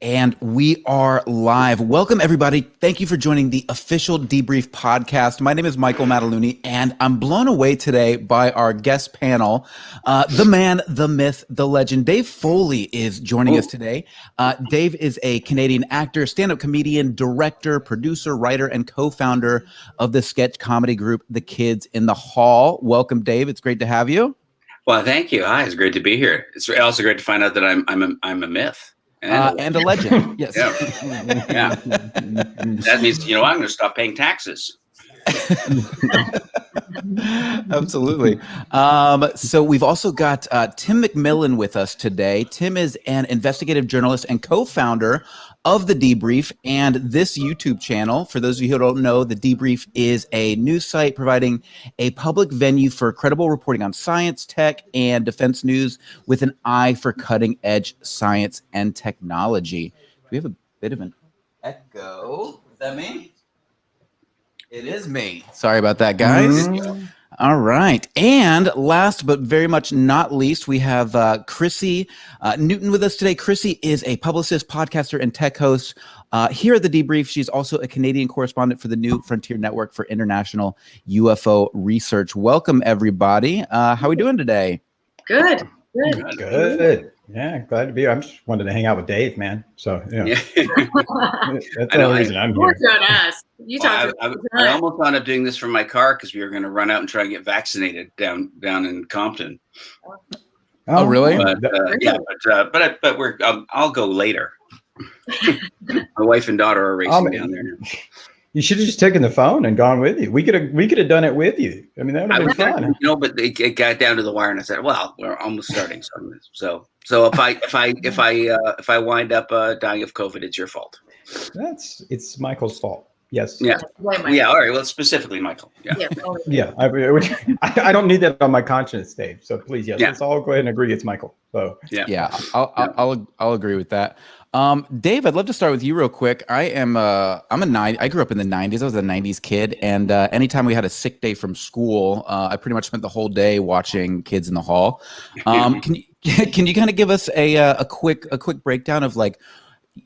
And we are live. Welcome, everybody. Thank you for joining the official Debrief podcast. My name is Michael Mataluni, and I'm blown away today by our guest panel. The man, the myth, the legend, Dave Foley is joining us today. Dave is a Canadian actor, stand-up comedian, director, producer, writer, and co-founder of the sketch comedy group, The Kids in the Hall. Welcome, Dave. It's great to have you. Well, thank you. Hi, it's great to be here. It's also great to find out that I'm a myth. And a legend. Yes. Yeah. That means, I'm going to stop paying taxes. Absolutely. So we've also got Tim McMillan with us today. Tim is an investigative journalist and co-founder of The Debrief and this YouTube channel. For those of you who don't know, The Debrief is a news site providing a public venue for credible reporting on science, tech, and defense news with an eye for cutting-edge science and technology. We have a bit of an echo. Is that me? It is me. Sorry about that, guys. All right. And last but very much not least, we have Chrissy Newton with us today. Chrissy is a publicist, podcaster, and tech host here at The Debrief. She's also a Canadian correspondent for the New Frontier Network for International UFO Research. Welcome, everybody. How are we doing today? Good. Yeah, glad to be here. I'm just wanted to hang out with Dave, man. So, that's the only reason I'm here. I almost wound up doing this from my car because we were going to run out and try and get vaccinated down in Compton. Oh, really? But I'll go later. My wife and daughter are racing down there. You should have just taken the phone and gone with you. We could have done it with you. I mean, that would have been fun. But it got down to the wire, and I said, "Well, we're almost starting." So if I wind up dying of COVID, it's your fault. It's Michael's fault. Yes. Yeah. Yeah. All right. Well, specifically Michael. Yeah. I don't need that on my conscience, Dave. So please, yes, let's all go ahead and agree it's Michael. So yeah. I'll agree with that. Dave, I'd love to start with you real quick. I grew up in the 90s. I was a 90s kid. And anytime we had a sick day from school, I pretty much spent the whole day watching Kids in the Hall. Can you kind of give us a quick breakdown of like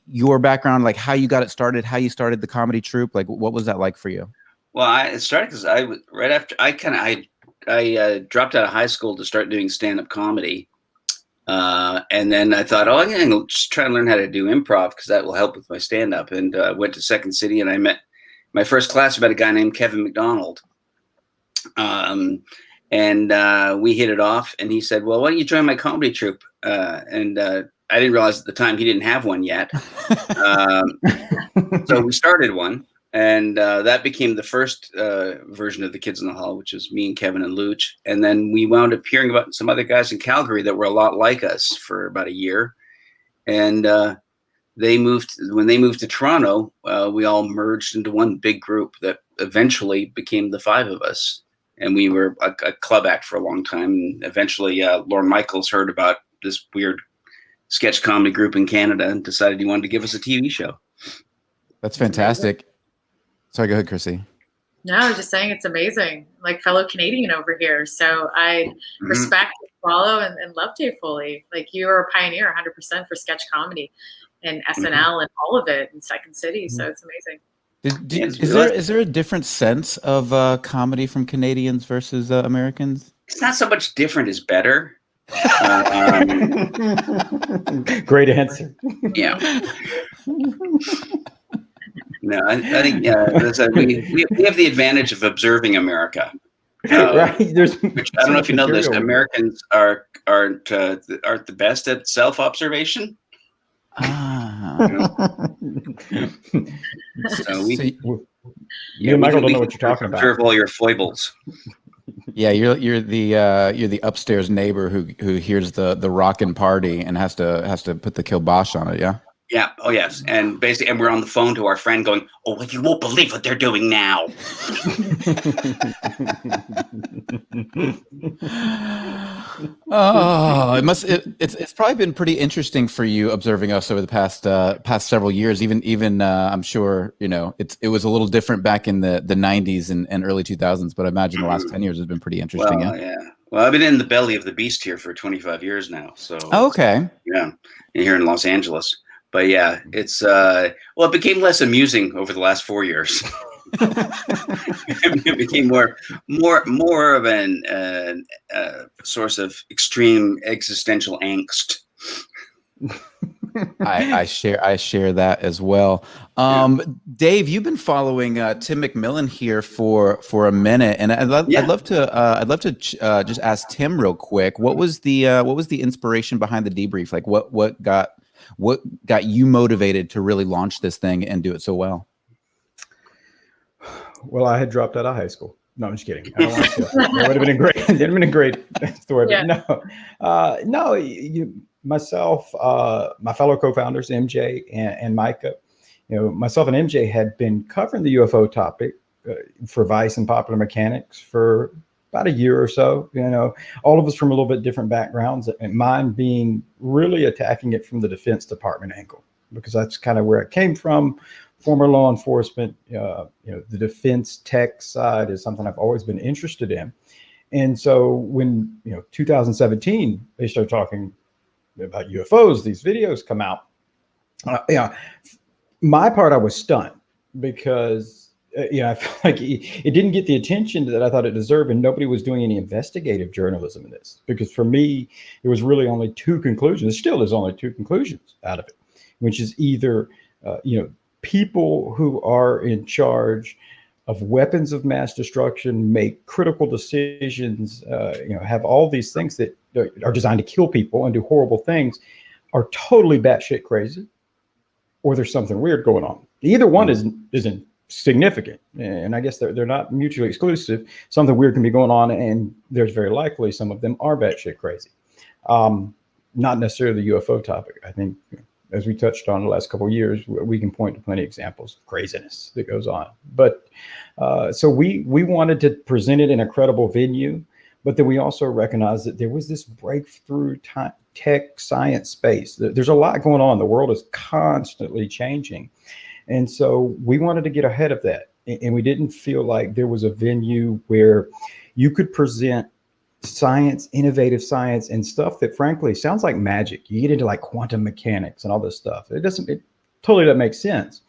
your background, like how you got it started, how you started the comedy troupe? Like, what was that like for you? Well, it started because I dropped out of high school to start doing stand-up comedy. And then I thought, I'm going to just try and learn how to do improv because that will help with my stand-up. And went to Second City, and I met my first class. I met a guy named Kevin McDonald. And we hit it off. And he said, well, why don't you join my comedy troupe? And I didn't realize at the time he didn't have one yet. So we started one. And that became the first version of the Kids in the Hall, which was me and Kevin and Luch. And then we wound up hearing about some other guys in Calgary that were a lot like us for about a year. And when they moved to Toronto, we all merged into one big group that eventually became the five of us. And we were a club act for a long time. And eventually Lorne Michaels heard about this weird sketch comedy group in Canada and decided he wanted to give us a TV show. That's fantastic. Sorry, go ahead, Chrissy. No, I was just saying it's amazing. Like fellow Canadian over here. So I respect, follow, and love Dave Foley. Like you are a pioneer 100% for sketch comedy and SNL and all of it in Second City. So it's amazing. Is there a different sense of comedy from Canadians versus Americans? It's not so much different as better. Great answer. Yeah. No, I think we have the advantage of observing America. Right. Which, I don't know if you know this. Americans aren't the best at self-observation. So you and Michael don't know what you're talking about. Observe all your foibles. Yeah, you're the upstairs neighbor who hears the rockin' party and has to put the kibosh on it. Yeah. Yeah. Oh, yes. And basically, and we're on the phone to our friend going, "Oh, well, you won't believe what they're doing now." Oh, it's probably been pretty interesting for you observing us over the past several years. Even I'm sure it was a little different back in the 90s and early 2000s, but I imagine the last 10 years has been pretty interesting. Well, yeah. Well, I've been in the belly of the beast here for 25 years now. So okay. Yeah, here in Los Angeles. But yeah, it's well, it became less amusing over the last 4 years. It became more of an source of extreme existential angst. I share that as well. Dave, you've been following Tim McMillan here for a minute, and I'd love to just ask Tim real quick. What was the inspiration behind the debrief? Like what got you motivated to really launch this thing and do it so well? Well, I had dropped out of high school. No, I'm just kidding. I don't want to. That would have been a great. It'd have been a great story. Yeah. But no, myself, my fellow co-founders, MJ and Micah. Myself and MJ had been covering the UFO topic for Vice and Popular Mechanics for about a year or so. All of us from a little bit different backgrounds, and mine being really attacking it from the Defense Department angle, because that's kind of where it came from. Former law enforcement, the defense tech side is something I've always been interested in. And so when, 2017, they started talking about UFOs, these videos come out. My part, I was stunned because, I felt like it didn't get the attention that I thought it deserved, and nobody was doing any investigative journalism in this. Because for me, there was really only two conclusions. Still, there's only two conclusions out of it, which is either, people who are in charge of weapons of mass destruction, make critical decisions, have all these things that are designed to kill people and do horrible things, are totally batshit crazy, or there's something weird going on. Either one isn't significant, and I guess they're not mutually exclusive. Something weird can be going on, and there's very likely some of them are batshit crazy. Not necessarily the UFO topic. I think, as we touched on the last couple of years, we can point to plenty of examples of craziness that goes on. But so we wanted to present it in a credible venue, but then we also recognized that there was this breakthrough tech science space. There's a lot going on. The world is constantly changing. And so we wanted to get ahead of that. And we didn't feel like there was a venue where you could present science, innovative science, and stuff that frankly sounds like magic. You get into like quantum mechanics and all this stuff. It totally doesn't make sense,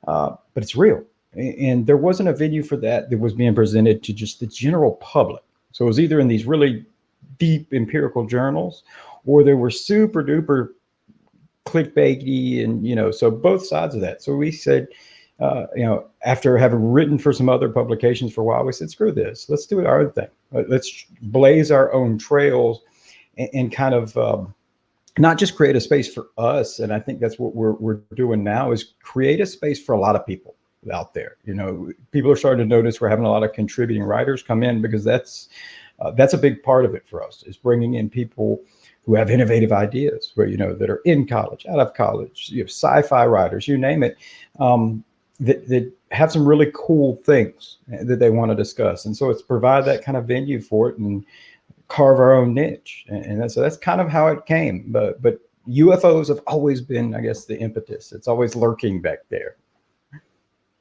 but it's real. And there wasn't a venue for that was being presented to just the general public. So it was either in these really deep empirical journals, or there were super duper clickbaity, and so both sides of that. So we said, after having written for some other publications for a while, we said, screw this. Let's do our own thing. Let's blaze our own trails and kind of not just create a space for us. And I think that's what we're doing now, is create a space for a lot of people out there. People are starting to notice we're having a lot of contributing writers come in, because that's a big part of it for us, is bringing in people who have innovative ideas, where, that are in college, out of college, you have sci-fi writers, you name it. That have some really cool things that they want to discuss. And so it's provide that kind of venue for it and carve our own niche. And so that's kind of how it came. But UFOs have always been, I guess, the impetus. It's always lurking back there.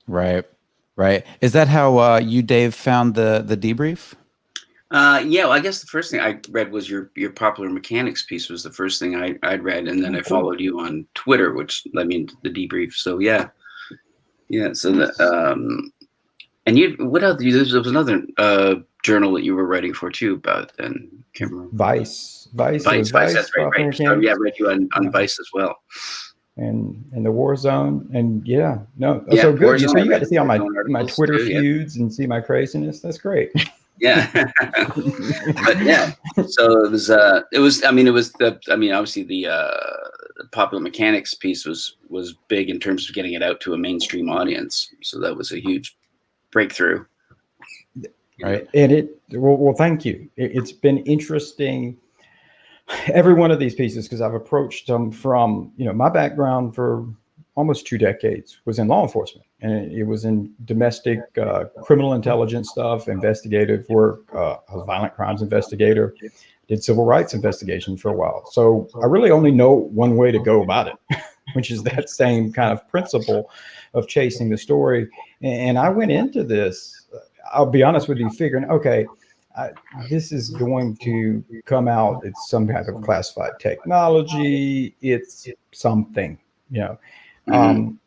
Right. Is that how you, Dave, found the debrief? Yeah, well, I guess the first thing I read was your Popular Mechanics piece was the first thing I'd read. And then I followed you on Twitter, which led me into the debrief. So yeah. So and what else? There was another journal that you were writing for too about then. Can't remember. Vice. Vice. That's right. So yeah, I read you on Vice as well. And the War Zone, and so good. So you got to see all my Twitter feuds and see my craziness. That's great. Yeah. But yeah, so it was obviously the Popular Mechanics piece was big in terms of getting it out to a mainstream audience. So that was a huge breakthrough. Right. And well, thank you. It's been interesting, every one of these pieces, because I've approached them from, my background for almost 2 decades was in law enforcement, and it was in domestic criminal intelligence stuff, investigative work. I was a violent crimes investigator, did civil rights investigation for a while. So I really only know one way to go about it, which is that same kind of principle of chasing the story. And I went into this, I'll be honest with you, figuring, okay, this is going to come out. It's some kind of classified technology. It's something. You know,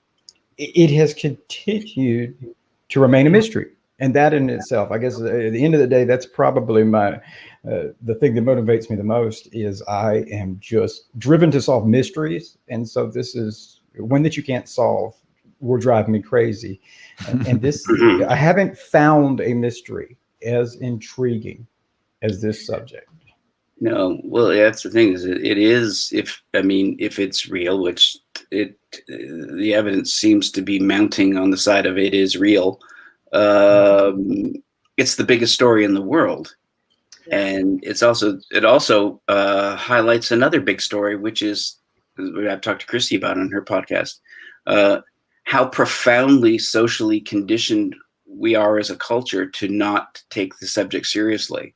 it has continued to remain a mystery, and that in itself, I guess, at the end of the day, that's probably my the thing that motivates me the most. Is I am just driven to solve mysteries, and so this is one that you can't solve will drive me crazy. And this, I haven't found a mystery as intriguing as this subject. No, well, that's the thing, is it is, if it's real, which the evidence seems to be mounting on the side of it is real. It's the biggest story in the world. And it also highlights another big story, which is, I've talked to Chrissy about on her podcast, how profoundly socially conditioned we are as a culture to not take the subject seriously.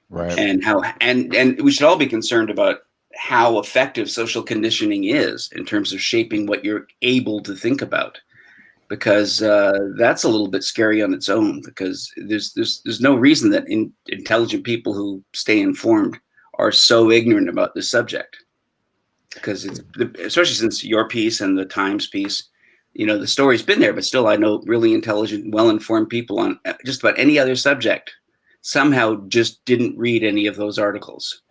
Right. And how and we should all be concerned about how effective social conditioning is in terms of shaping what you're able to think about, because that's a little bit scary on its own, because there's no reason that intelligent people who stay informed are so ignorant about this subject. Because especially since your piece and the Times piece, the story's been there, but still I know really intelligent, well-informed people on just about any other subject somehow just didn't read any of those articles.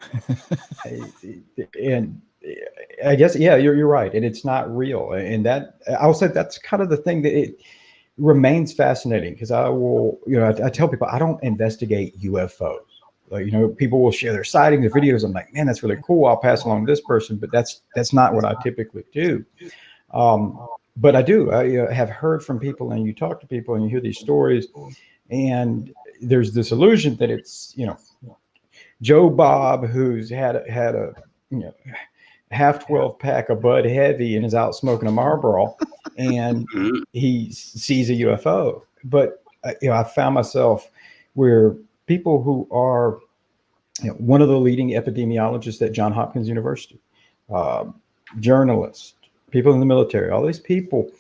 And I guess, yeah, you're right. And it's not real. And that, I'll say that's kind of the thing that it remains fascinating, because I will, I tell people I don't investigate UFOs. Like, people will share their sightings, their videos. I'm like, man, that's really cool. I'll pass along to this person, but that's not what I typically do. But I do. I have heard from people, and you talk to people and you hear these stories, and there's this illusion that it's, Joe Bob, who's had a half 12 pack of Bud Heavy and is out smoking a Marlboro, and he sees a UFO. But I found myself where people who are, one of the leading epidemiologists at Johns Hopkins University, journalists, people in the military, all these people,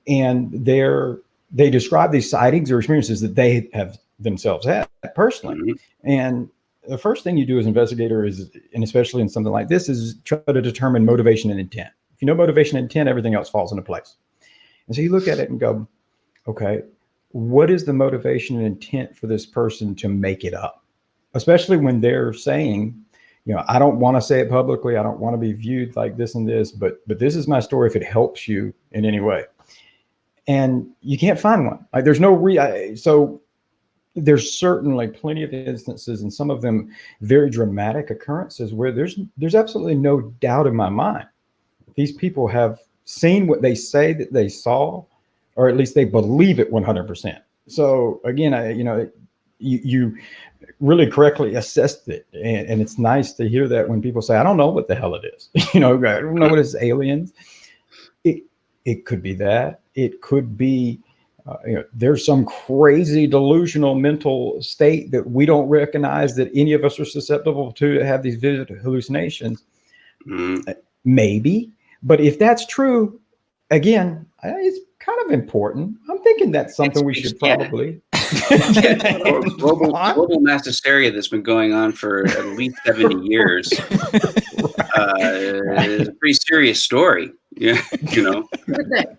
and they describe these sightings or experiences that they have themselves had personally. And the first thing you do as an investigator is, and especially in something like this, is try to determine motivation and intent. If you know motivation and intent, everything else falls into place. And so you look at it and go, okay, what is the motivation and intent for this person to make it up? Especially when they're saying, I don't want to say it publicly. I don't want to be viewed like this and this, but this is my story if it helps you in any way. And you can't find one. Like, there's no so there's certainly plenty of instances, and some of them very dramatic occurrences, where there's absolutely no doubt in my mind these people have seen what they say that they saw, or at least they believe it 100%. So again, you really correctly assessed it, and it's nice to hear that when people say, I don't know what the hell it is. I don't know what is aliens. It could be that. It could be there's some crazy delusional mental state that we don't recognize that any of us are susceptible to have these vivid hallucinations. Maybe. But if that's true, again, it's kind of important. I'm thinking that's something we should probably. Global mass hysteria that's been going on for at least 70 years. It's a pretty serious story.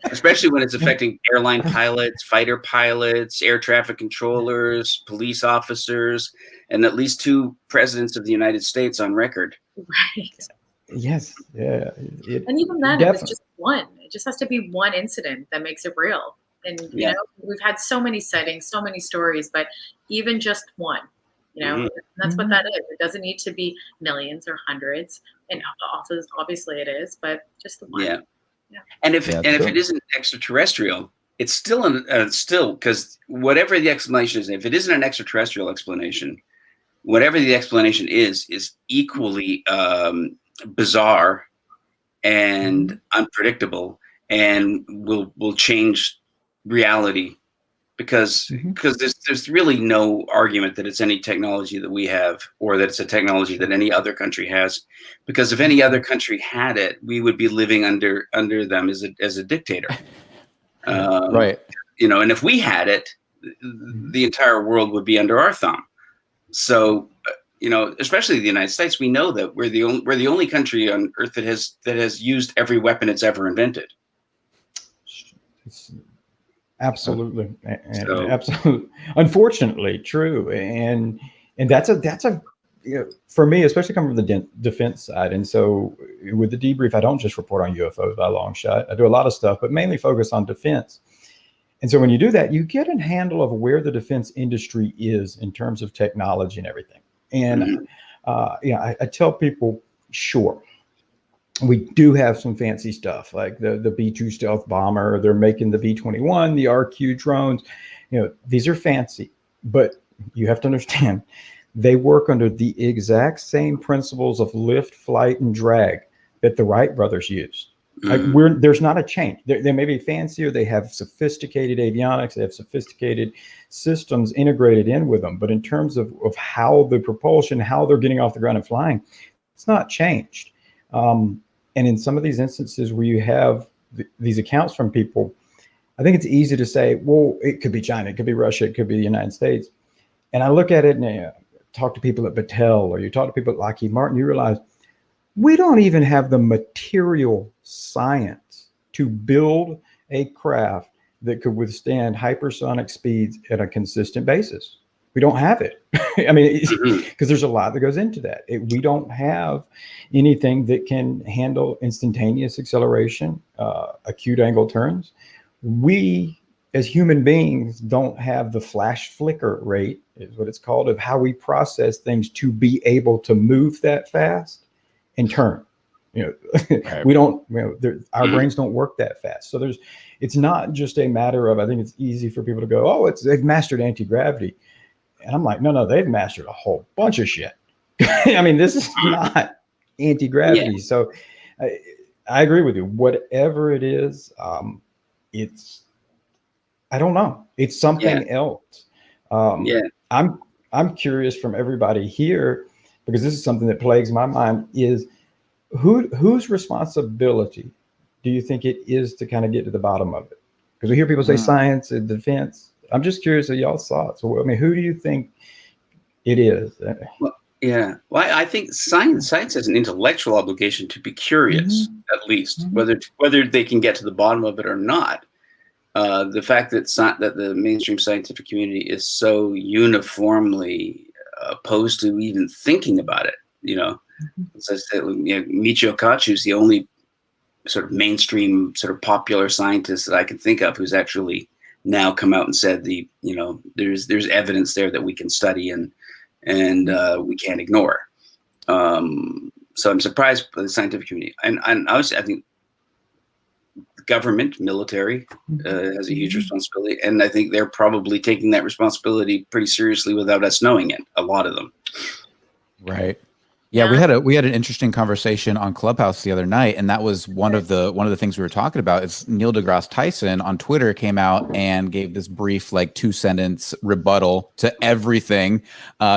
Especially when it's affecting airline pilots, fighter pilots, air traffic controllers, police officers, and at least 2 presidents of the United States on record. Right. Yes. Yeah. And even then, if it's just one, it just has to be one incident that makes it real. And, we've had so many sightings, so many stories, but even just one, that's what that is. It doesn't need to be millions or hundreds. And obviously it is, but just the one. Yeah. And if it isn't extraterrestrial, it's still because whatever the explanation is, if it isn't an extraterrestrial explanation, whatever the explanation is equally bizarre and unpredictable, and will change reality, because there's really no argument that it's any technology that we have, or that it's a technology that any other country has, because if any other country had it, we would be living under them as a dictator. Right. And if we had it, the entire world would be under our thumb. So you know, especially the United States, we know that we're the only country on Earth that has used every weapon it's ever invented. It's absolutely, So, absolutely, unfortunately true, and that's a you know, for me, especially coming from the defense side. And so with the debrief, I don't just report on UFOs by a long shot. I do a lot of stuff, but mainly focus on defense. And so when you do that, you get a handle of where the defense industry is in terms of technology and everything. And I tell people, sure, we do have some fancy stuff like the B-2 stealth bomber. They're making the B-21, the RQ drones. You know, these are fancy, but you have to understand, they work under the exact same principles of lift, flight, and drag that the Wright brothers used. Like there's not a change. They may be fancier. They have sophisticated avionics. They have sophisticated systems integrated in with them. But in terms of how the propulsion, how they're getting off the ground and flying, it's not changed. And in some of these instances where you have these accounts from people, I think it's easy to say, well, it could be China, it could be Russia, it could be the United States. And I look at it and talk to people at Battelle, or you talk to people at Lockheed Martin, you realize we don't even have the material science to build a craft that could withstand hypersonic speeds at a consistent basis. We don't have it. I mean, because there's a lot that goes into that. We don't have anything that can handle instantaneous acceleration, acute angle turns. We, as human beings, don't have the flash flicker rate, is what it's called, of how we process things to be able to move that fast and turn. You know, Right. we don't. You know, our brains don't work that fast. So it's not just a matter of. I think it's easy for people to go, oh, they've mastered anti-gravity, and I'm like, no, they've mastered a whole bunch of shit. I mean, this is not anti-gravity. Yeah. So I agree with you. Whatever it is, it's. I don't know. It's something else. I'm curious from everybody here, because this is something that plagues my mind, is whose responsibility do you think it is to kind of get to the bottom of it? Because we hear people say science and defense. I'm just curious of y'all's thoughts. So, I mean, who do you think it is? Well, I think science has an intellectual obligation to be curious, at least, whether they can get to the bottom of it or not. The fact that the mainstream scientific community is so uniformly opposed to even thinking about it, you know, as I said, Michio Kaku is the only sort of mainstream, sort of popular scientist that I can think of who's actually now come out and said there's evidence there that we can study and we can't ignore. So I'm surprised by the scientific community, and obviously I think government, military has a huge responsibility, and I think they're probably taking that responsibility pretty seriously without us knowing it. A lot of them, right? Yeah, we had an interesting conversation on Clubhouse the other night, and that was one of the things we were talking about. Is Neil deGrasse Tyson on Twitter came out and gave this brief, like 2-sentence rebuttal to everything,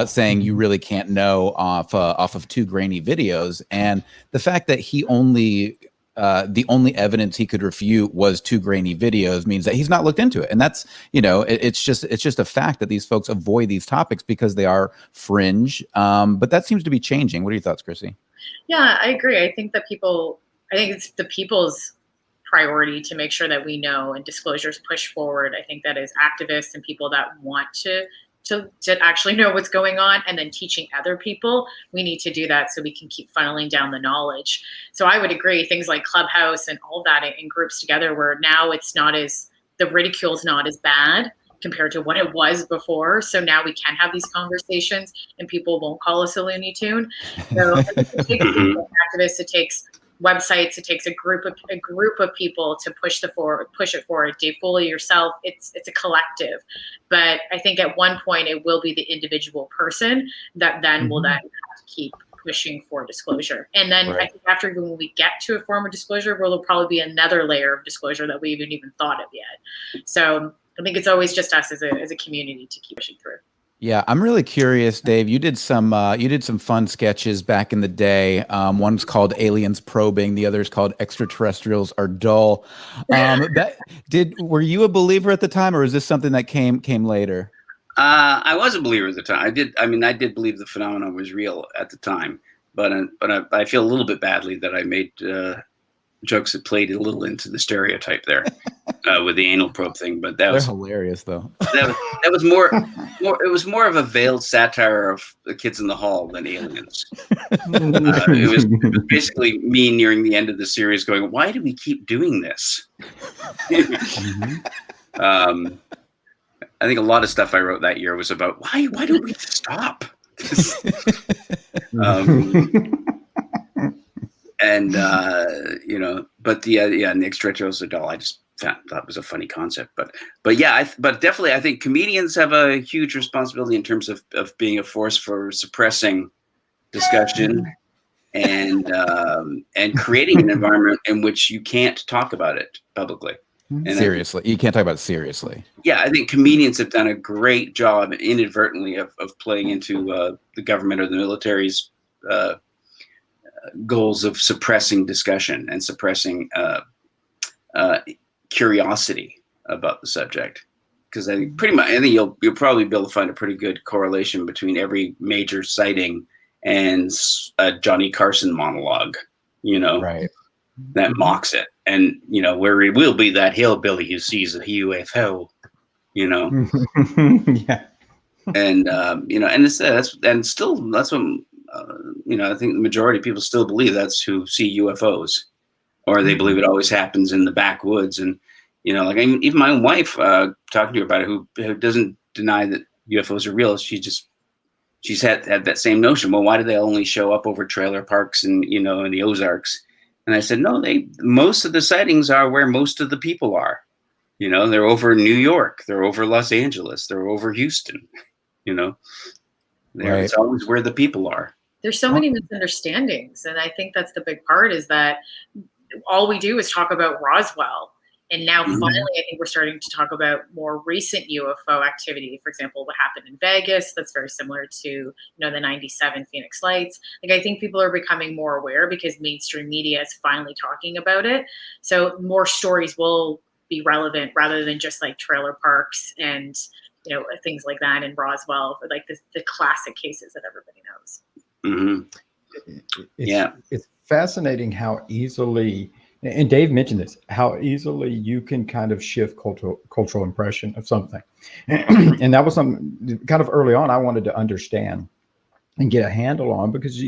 saying you really can't know off of 2 grainy videos, and the fact that he only. The only evidence he could refute was 2 grainy videos means that he's not looked into it. And that's, it's just a fact that these folks avoid these topics because they are fringe. But that seems to be changing. What are your thoughts, Chrissy? Yeah, I agree. I think it's the people's priority to make sure that we know and disclosures push forward. I think that as activists and people that want to actually know what's going on, and then teaching other people, we need to do that so we can keep funneling down the knowledge. So I would agree, things like Clubhouse and all that in groups together, where now the ridicule's not as bad compared to what it was before. So now we can have these conversations and people won't call us a Looney Tune. So it takes activists, it takes websites, it takes a group of people to push it forward. Dave Foley, yourself, it's a collective. But I think at one point it will be the individual person that then will then have to keep pushing for disclosure. And then I think after, when we get to a form of disclosure, there'll probably be another layer of disclosure that we haven't even thought of yet. So I think it's always just us as a community to keep pushing through. Yeah, I'm really curious, Dave. You did some fun sketches back in the day. One's called Aliens Probing, the other's called Extraterrestrials Are Dull. Were you a believer at the time, or is this something that came later? I was a believer at the time. I did believe the phenomenon was real at the time, but I feel a little bit badly that I made jokes that played a little into the stereotype there with the anal probe thing. But that They're was hilarious, though. that was more. It was more of a veiled satire of the kids in the hall than aliens. It was basically me nearing the end of the series going, "Why do we keep doing this?" I think a lot of stuff I wrote that year was about why don't we stop? And but and the extraterrestrials are dull. I just thought it was a funny concept, but yeah, but definitely I think comedians have a huge responsibility in terms of being a force for suppressing discussion and creating an environment in which you can't talk about it publicly. And seriously, you can't talk about it seriously. Yeah, I think comedians have done a great job inadvertently of playing into the government or the military's goals of suppressing discussion and suppressing curiosity about the subject. Because I think you'll probably be able to find a pretty good correlation between every major sighting and a Johnny Carson monologue, right, that mocks it. And, where it will be that hillbilly who sees a UFO, Yeah. And, that's what, I think the majority of people still believe that's who see UFOs, or they believe it always happens in the backwoods. And, even my own wife, talking to her about it, who doesn't deny that UFOs are real. She's had that same notion. Well, why do they only show up over trailer parks and, in the Ozarks? And I said, no, most of the sightings are where most of the people are. They're over New York, they're over Los Angeles, they're over Houston. It's always where the people are. There's so many misunderstandings, and I think that's the big part, is that all we do is talk about Roswell. And now finally, I think we're starting to talk about more recent UFO activity. For example, what happened in Vegas, that's very similar to, the 97 Phoenix Lights. I think people are becoming more aware because mainstream media is finally talking about it. So more stories will be relevant rather than just like trailer parks and, things like that in Roswell, for like the classic cases that everybody knows. It's fascinating how easily, and Dave mentioned this, how easily you can kind of shift cultural impression of something. And that was something kind of early on I wanted to understand and get a handle on, because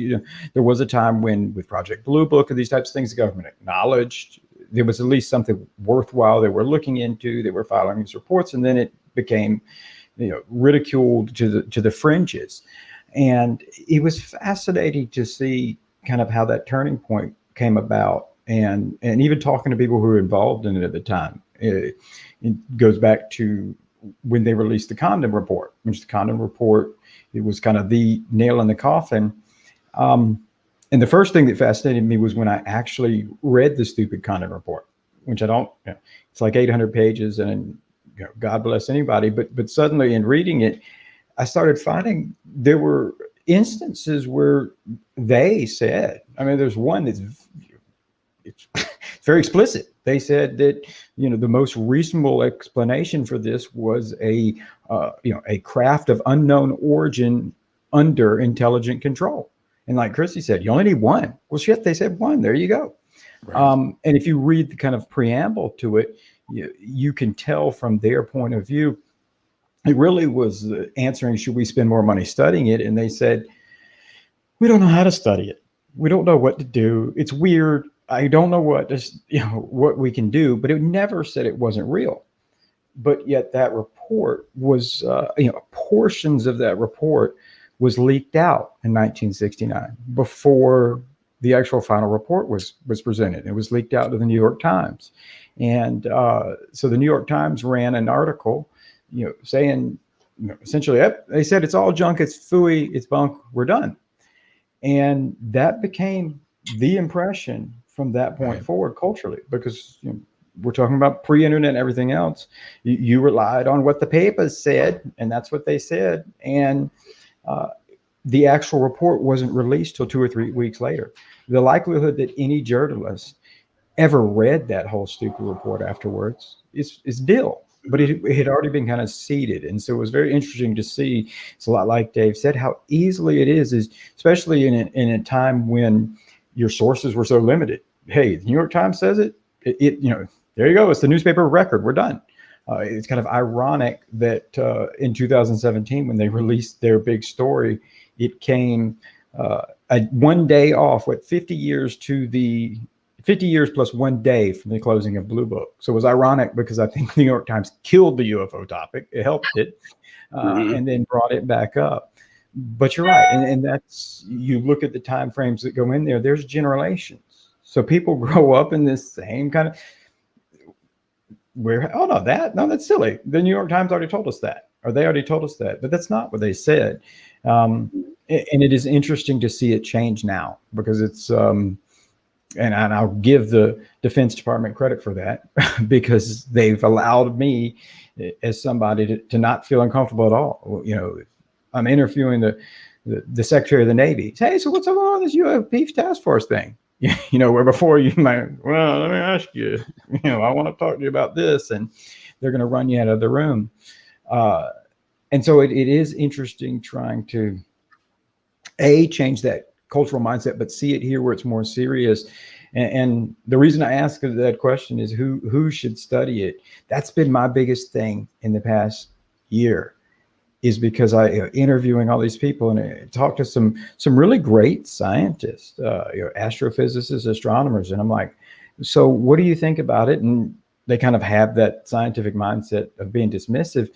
there was a time when, with Project Blue Book and these types of things, the government acknowledged there was at least something worthwhile they were looking into, they were filing these reports, and then it became ridiculed to the fringes. And it was fascinating to see kind of how that turning point came about. And even talking to people who were involved in it at the time, it goes back to when they released the Condon Report, which the Condon Report, it was kind of the nail in the coffin. And the first thing that fascinated me was when I actually read the stupid Condon Report, which I don't, it's like 800 pages, and God bless anybody. But suddenly in reading it, I started finding there were instances where they said, there's one that's it's very explicit. They said that, the most reasonable explanation for this was a craft of unknown origin under intelligent control. And like Chrissy said, you only need one. Well, shit, they said one. There you go. Right. And if you read the kind of preamble to it, you can tell from their point of view, it really was answering, should we spend more money studying it? And they said, we don't know how to study it. We don't know what to do. It's weird. I don't know what we can do, but it never said it wasn't real. But yet that report was, portions of that report was leaked out in 1969 before the actual final report was presented. It was leaked out to the New York Times. And so the New York Times ran an article, saying, essentially, they said it's all junk, it's phooey, it's bunk, we're done. And that became the impression from that point forward culturally, because we're talking about pre-internet and everything else. You relied on what the papers said, and that's what they said. And the actual report wasn't released till 2 or 3 weeks later. The likelihood that any journalist ever read that whole stupid report afterwards is nil. but it had already been kind of seeded. And so it was very interesting to see. It's a lot like Dave said, how easily it is especially in a time when your sources were so limited. Hey, the New York Times says it, there you go. It's the newspaper of record. We're done. It's kind of ironic that in 2017, when they released their big story, it came one day off, 50 years plus 1 day from the closing of Blue Book. So it was ironic because I think the New York Times killed the UFO topic. It helped it and then brought it back up. But you're right. And that's, you look at the time frames that go in there, there's generations. So people grow up in this same kind of, that's silly. The New York Times already told us that, or they already told us that, but that's not what they said. And it is interesting to see it change now because it's, and I'll give the Defense Department credit for that because they've allowed me as somebody to not feel uncomfortable at all. I'm interviewing the Secretary of the Navy. Hey, so what's going on this UFO task force thing? Where before you might, well, let me ask you, I want to talk to you about this, and they're going to run you out of the room. And so it is interesting trying to change that cultural mindset, but see it here where it's more serious. And the reason I ask that question is who should study it? That's been my biggest thing in the past year, is because I interviewing all these people and I talked to some really great scientists, astrophysicists, astronomers, and I'm like, so what do you think about it? And they kind of have that scientific mindset of being dismissive,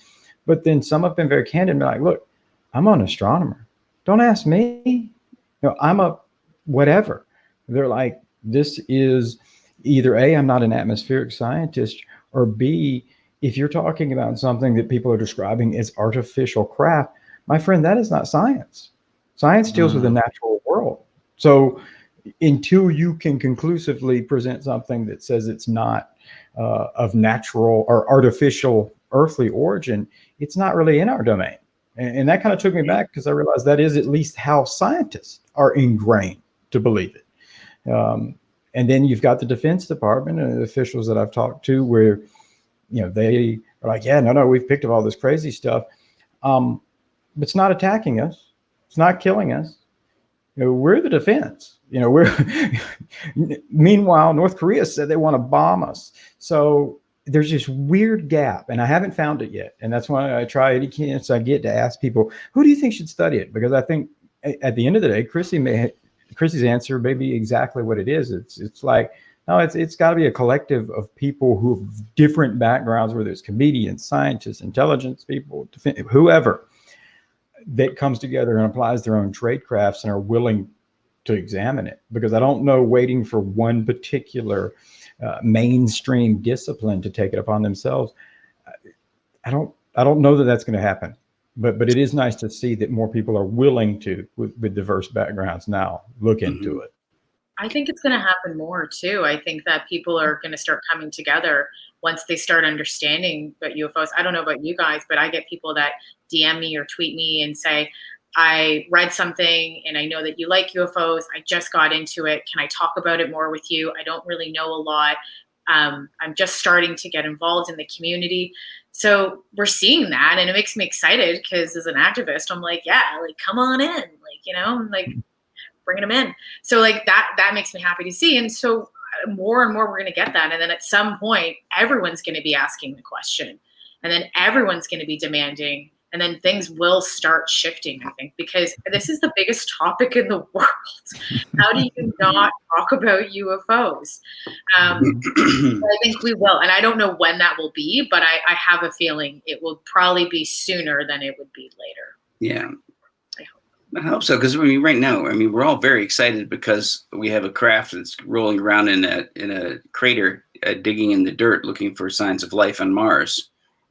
but then some have been very candid and be like, look, I'm an astronomer. Don't ask me. I'm a whatever. They're like, this is either A, I'm not an atmospheric scientist, or B, if you're talking about something that people are describing as artificial craft, my friend, that is not science. Science deals with the natural world. So until you can conclusively present something that says it's not of natural or artificial earthly origin, it's not really in our domain. And that kind of took me back because I realized that is at least how scientists are ingrained to believe it. And then you've got the Defense Department and the officials that I've talked to where, they are like, yeah, no, we've picked up all this crazy stuff. But it's not attacking us. It's not killing us. We're the defense. Meanwhile, North Korea said they want to bomb us. So there's this weird gap, and I haven't found it yet. And that's why I try any chance I get to ask people, who do you think should study it? Because I think at the end of the day, Chrissy's answer may be exactly what it is. It's like, no, it's got to be a collective of people who have different backgrounds, whether it's comedians, scientists, intelligence people, whoever, that comes together and applies their own trade crafts and are willing to examine it. Because I don't know, waiting for one particular mainstream discipline to take it upon themselves, I don't know that that's going to happen. But it is nice to see that more people are willing to, with diverse backgrounds now, look into it. I think it's going to happen more too. I think that people are going to start coming together once they start understanding about UFOs. I don't know about you guys, but I get people that DM me or tweet me and say, I read something and I know that you like UFOs. I just got into it. Can I talk about it more with you? I don't really know a lot. I'm just starting to get involved in the community. So we're seeing that, and it makes me excited because as an activist, I'm like, yeah, like, come on in, bringing them in. So like that makes me happy to see. And so more and more, we're going to get that. And then at some point, everyone's going to be asking the question, and then everyone's going to be demanding, and then things will start shifting, I think, because this is the biggest topic in the world. How do you not talk about UFOs? I think we will. And I don't know when that will be, but I have a feeling it will probably be sooner than it would be later. Yeah. I hope so, because right now, we're all very excited because we have a craft that's rolling around in a crater, digging in the dirt, looking for signs of life on Mars.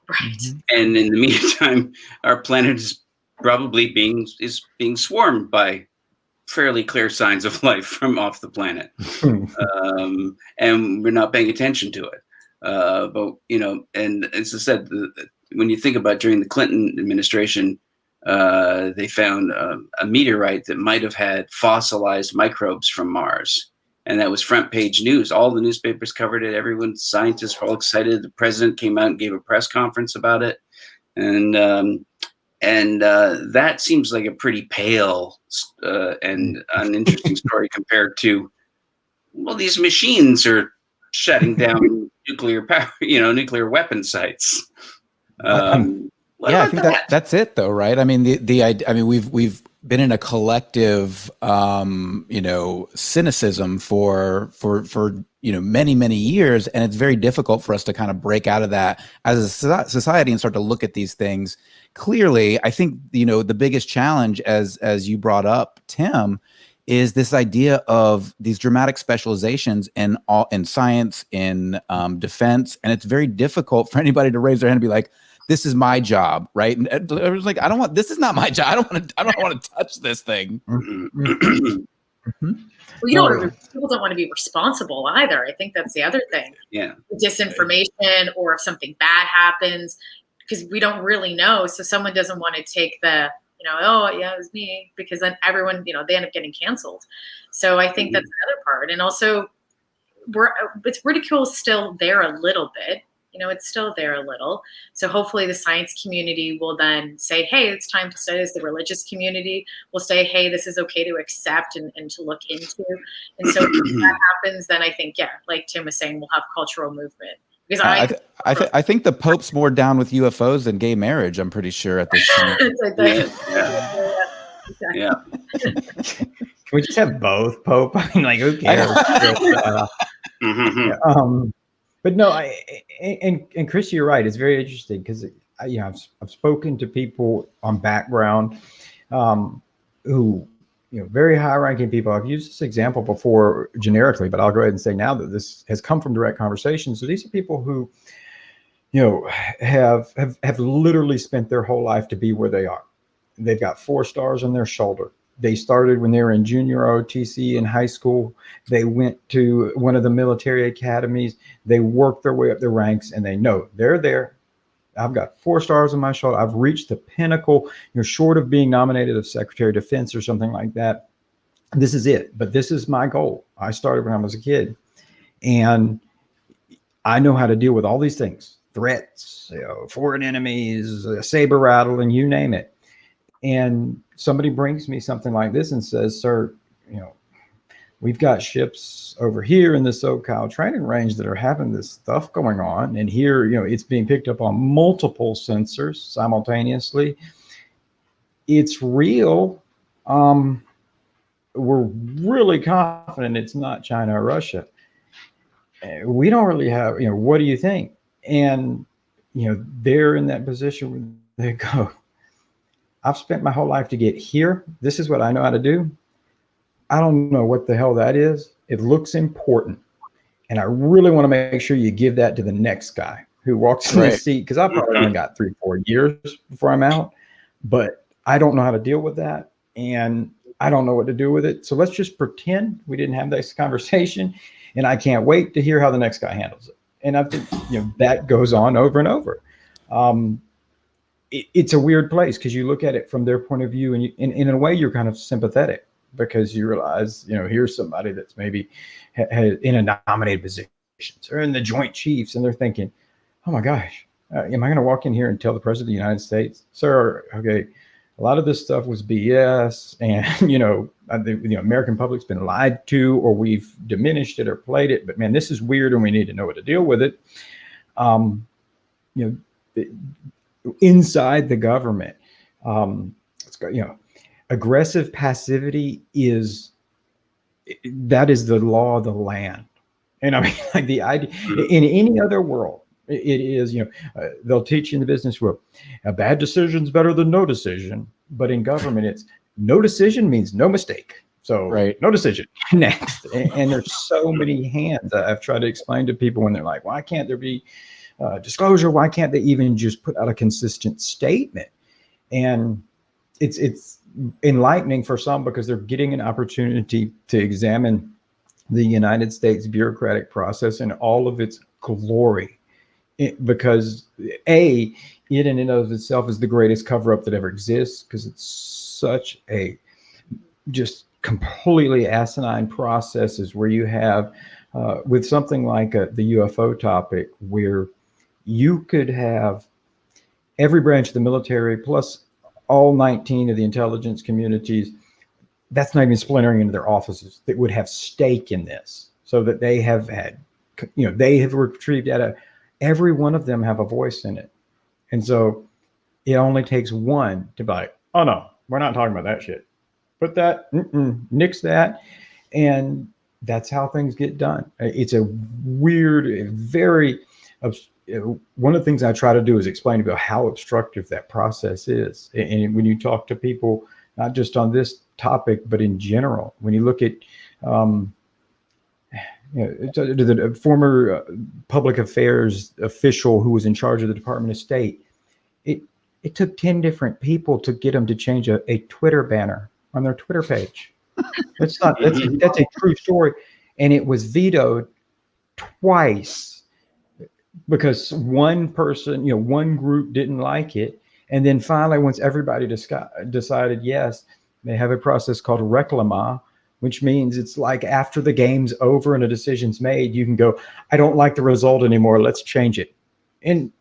Right. And in the meantime, our planet is probably being swarmed by fairly clear signs of life from off the planet, and we're not paying attention to it. But and as I said, when you think about during the Clinton administration, they found a meteorite that might have had fossilized microbes from Mars, And that was front page news. All the newspapers covered it. Everyone, scientists were all excited. The president came out and gave a press conference about it. And that seems like a pretty pale and uninteresting story compared to, well, these machines are shutting down nuclear power, nuclear weapon sites. I think that's it, though, right? I mean, the idea. I mean, we've been in a collective, cynicism for many years, and it's very difficult for us to kind of break out of that as a society and start to look at these things clearly. I think the biggest challenge, as you brought up, Tim, is this idea of these dramatic specializations in science, in defense, and it's very difficult for anybody to raise their hand and be like, "This is my job," right? And everyone's like, this is not my job. I don't want to touch this thing. Well, people don't want to be responsible either. I think that's the other thing. Yeah. Disinformation, or if something bad happens, because we don't really know. So someone doesn't want to take the, oh yeah, it was me, because then everyone, they end up getting canceled. So I think that's the other part. And also it's ridicule still there a little bit. It's still there a little. So hopefully the science community will then say, hey, it's time to study this. The religious community will say, hey, this is okay to accept and to look into. And so if that happens, then I think, like Tim was saying, we'll have cultural movement. Because I think the Pope's more down with UFOs than gay marriage, I'm pretty sure, at this point. Yeah. Can we just have both, Pope? I mean, like, who cares? But no, and Chris, you're right. It's very interesting because I've spoken to people on background who, very high-ranking people. I've used this example before generically, but I'll go ahead and say now that this has come from direct conversation. So these are people who, have literally spent their whole life to be where they are. They've got 4 stars on their shoulder. They started when they were in junior OTC in high school. They went to one of the military academies. They worked their way up the ranks, and they know they're there. I've got 4 stars on my shoulder. I've reached the pinnacle. Short of being nominated as Secretary of Defense or something like that. This is it. But this is my goal. I started when I was a kid, and I know how to deal with all these things: threats, foreign enemies, saber rattle, and you name it. And somebody brings me something like this and says, "Sir, we've got ships over here in the SoCal training range that are having this stuff going on. And here, it's being picked up on multiple sensors simultaneously. It's real. We're really confident it's not China or Russia. We don't really have, what do you think?" And, they're in that position where they go, "I've spent my whole life to get here. This is what I know how to do. I don't know what the hell that is. It looks important. And I really want to make sure you give that to the next guy who walks in the seat, because I've probably only got 3-4 years before I'm out. But I don't know how to deal with that. And I don't know what to do with it. So let's just pretend we didn't have this conversation. And I can't wait to hear how the next guy handles it." And I think, that goes on over and over. It's a weird place because you look at it from their point of view, and in a way you're kind of sympathetic because you realize, here's somebody that's maybe in a nominated positions or in the Joint Chiefs, and they're thinking, "Oh my gosh, am I going to walk in here and tell the President of the United States, sir, okay, a lot of this stuff was BS, and the American public's been lied to, or we've diminished it or played it, but man, this is weird, and we need to know what to deal with it." Inside the government, aggressive passivity is the law of the land. And I mean, like the idea in any other world, it is, they'll teach you in the business world, a bad decision is better than no decision. But in government, it's no decision means no mistake. So no decision, next. And there's so many hands. I've tried to explain to people when they're like, why can't there be disclosure? Why can't they even just put out a consistent statement? And it's enlightening for some because they're getting an opportunity to examine the United States bureaucratic process in all of its glory. Because it in and of itself is the greatest cover-up that ever exists, because it's such a just completely asinine processes where you have, with something like the UFO topic, where you could have every branch of the military plus all 19 of the intelligence communities, that's not even splintering into their offices, that would have stake in this, so that they have had, they have retrieved data. Every one of them have a voice in it. And so it only takes one to be like, oh no, we're not talking about that shit. Put that, nix that. And that's how things get done. It's a weird, very, one of the things I try to do is explain about how obstructive that process is. And when you talk to people, not just on this topic, but in general, when you look at the former public affairs official who was in charge of the Department of State, it took 10 different people to get them to change a Twitter banner on their Twitter page. That's a true story. And it was vetoed twice because one person, one group didn't like it. And then finally, once everybody decided yes, they have a process called reclama, which means it's like after the game's over and a decision's made, you can go, I don't like the result anymore, let's change it. And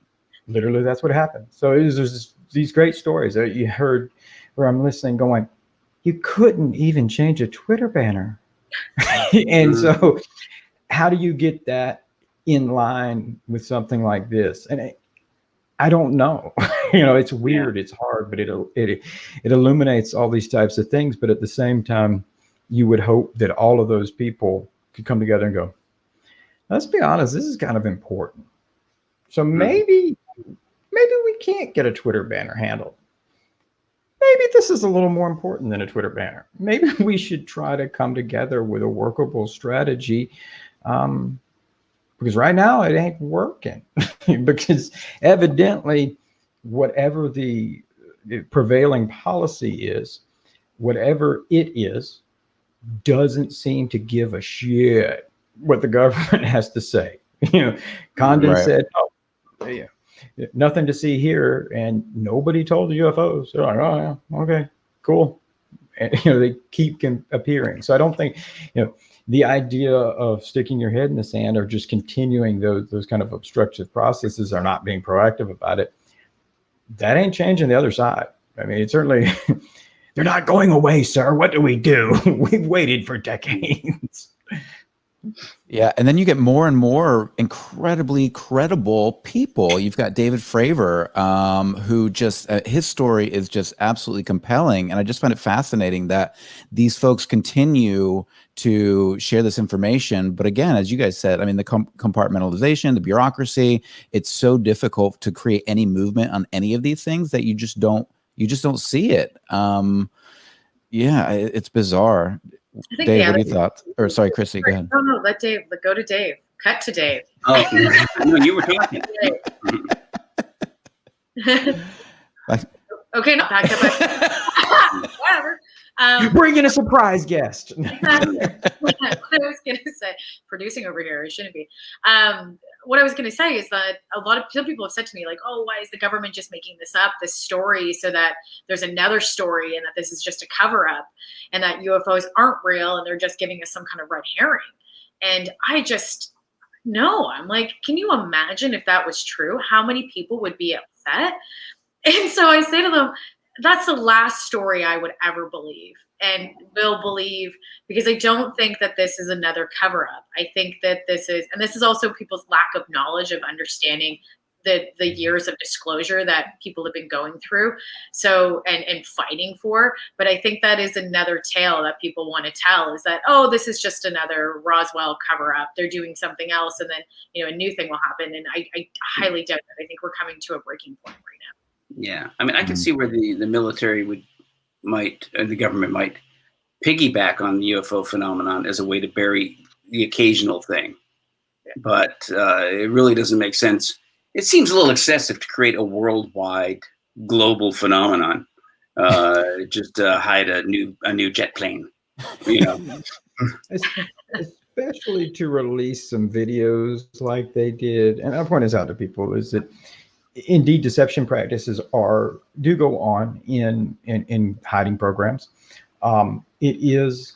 literally that's what happened. So there's these great stories that you heard where I'm listening going, you couldn't even change a Twitter banner. And so how do you get that in line with something like this? And I don't know. It's weird, it's hard, but it illuminates all these types of things. But at the same time, you would hope that all of those people could come together and go, let's be honest, this is kind of important. So maybe we can't get a Twitter banner handled. Maybe this is a little more important than a Twitter banner. Maybe we should try to come together with a workable strategy, because right now it ain't working. Because evidently, whatever the prevailing policy is, whatever it is, doesn't seem to give a shit what the government has to say. Condon said, oh, yeah, nothing to see here, and nobody told the UFOs. They're like, oh yeah, okay, cool. And they keep appearing. So I don't think the idea of sticking your head in the sand or just continuing those kind of obstructive processes or not being proactive about it, that ain't changing the other side. I mean, it's certainly they're not going away, sir. What do? We've waited for decades. Yeah, and then you get more and more incredibly credible people. You've got David Fravor, who just his story is just absolutely compelling, and I just find it fascinating that these folks continue to share this information. But again, as you guys said, I mean, the compartmentalization, the bureaucracy, it's so difficult to create any movement on any of these things that you just don't see it. Yeah, it's bizarre. Dave, what do you thought? Or sorry, Chrissy, go ahead. No, let Dave. Go to Dave. Cut to Dave. Oh, you were talking. Okay, not back up. Whatever. Bring in a surprise guest. What I was going to say, producing over here, it shouldn't be. What I was going to say is that some people have said to me, like, oh, why is the government just making this story, so that there's another story and that this is just a cover up and that UFOs aren't real and they're just giving us some kind of red herring. And I just, no, I'm like, can you imagine if that was true? How many people would be upset? And so I say to them, that's the last story I would ever believe and will believe, because I don't think that this is another cover up. I think that this is also people's lack of knowledge of understanding the years of disclosure that people have been going through. So, and fighting for. But I think that is another tale that people want to tell, is that, oh, this is just another Roswell cover up. They're doing something else. And then, a new thing will happen. And I highly doubt that. I think we're coming to a breaking point right now. Yeah. I mean, I can see where the military and the government might piggyback on the UFO phenomenon as a way to bury the occasional thing. Yeah. But it really doesn't make sense. It seems a little excessive to create a worldwide global phenomenon, just to hide a new jet plane, Especially to release some videos like they did. And I point this out to people, is that indeed deception practices do go on in hiding programs. It is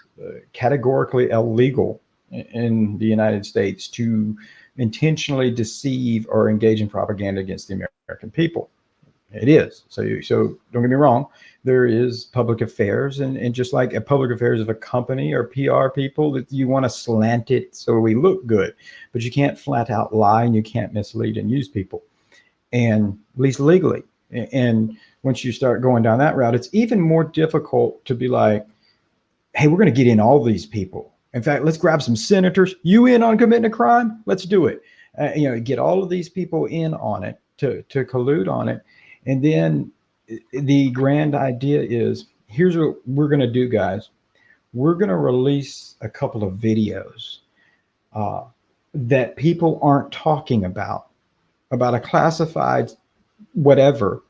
categorically illegal in the United States to intentionally deceive or engage in propaganda against the American people. It is. So don't get me wrong. There is public affairs, and just like a public affairs of a company or PR people, that you want to slant it so we look good, but you can't flat out lie, and you can't mislead and use people, and at least legally. And once you start going down that route, it's even more difficult to be like, hey, we're going to get in all these people. In fact, let's grab some senators. You in on committing a crime? Let's do it. Get all of these people in on it to collude on it. And then the grand idea is, here's what we're going to do, guys. We're going to release a couple of videos that people aren't talking about a classified whatever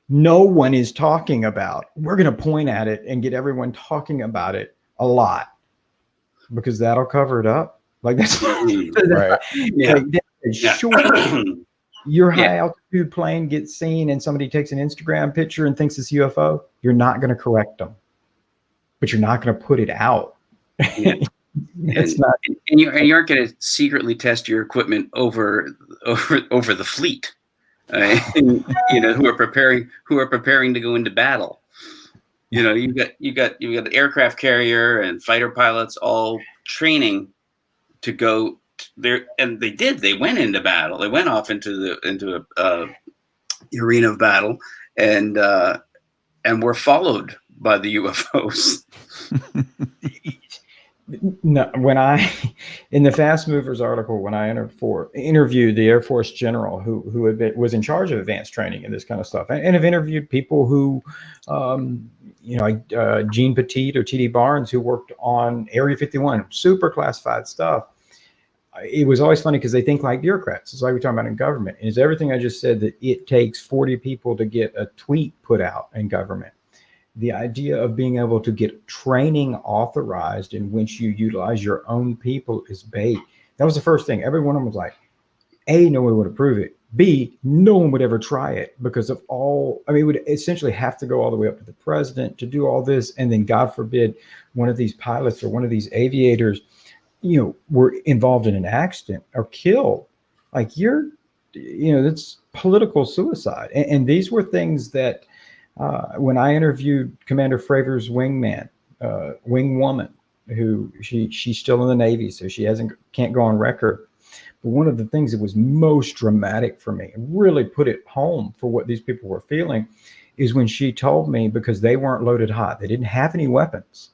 no one is talking about. We're going to point at it and get everyone talking about it a lot, because that'll cover it up. Like that's Right. Yeah. like, sure. Your high altitude plane gets seen and somebody takes an Instagram picture and thinks it's UFO. You're not going to correct them, but you're not going to put it out. Yeah. It's not. And you aren't going to secretly test your equipment over the fleet, who are preparing to go into battle. You got the aircraft carrier and fighter pilots all training to go there, and they went into battle. They went off into the arena of battle, and were followed by the UFOs. No, when in the Fast Movers article, when I interviewed the Air Force general who was in charge of advanced training and this kind of stuff, and have interviewed people who, like Gene Petit or T.D. Barnes, who worked on Area 51, super classified stuff. It was always funny because they think like bureaucrats. It's like we're talking about in government. It's everything I just said, that it takes 40 people to get a tweet put out in government. The idea of being able to get training authorized in which you utilize your own people is bait. That was the first thing. Every one of them was like, A, no one would approve it. B, no one would ever try it because of it would essentially have to go all the way up to the president to do all this. And then God forbid, one of these pilots or one of these aviators, were involved in an accident or killed. Like that's political suicide. And these were things that, when I interviewed Commander Fravor's wingman, wing woman, who she's still in the Navy, so she can't go on record. But one of the things that was most dramatic for me, and really put it home for what these people were feeling, is when she told me, because they weren't loaded hot, they didn't have any weapons.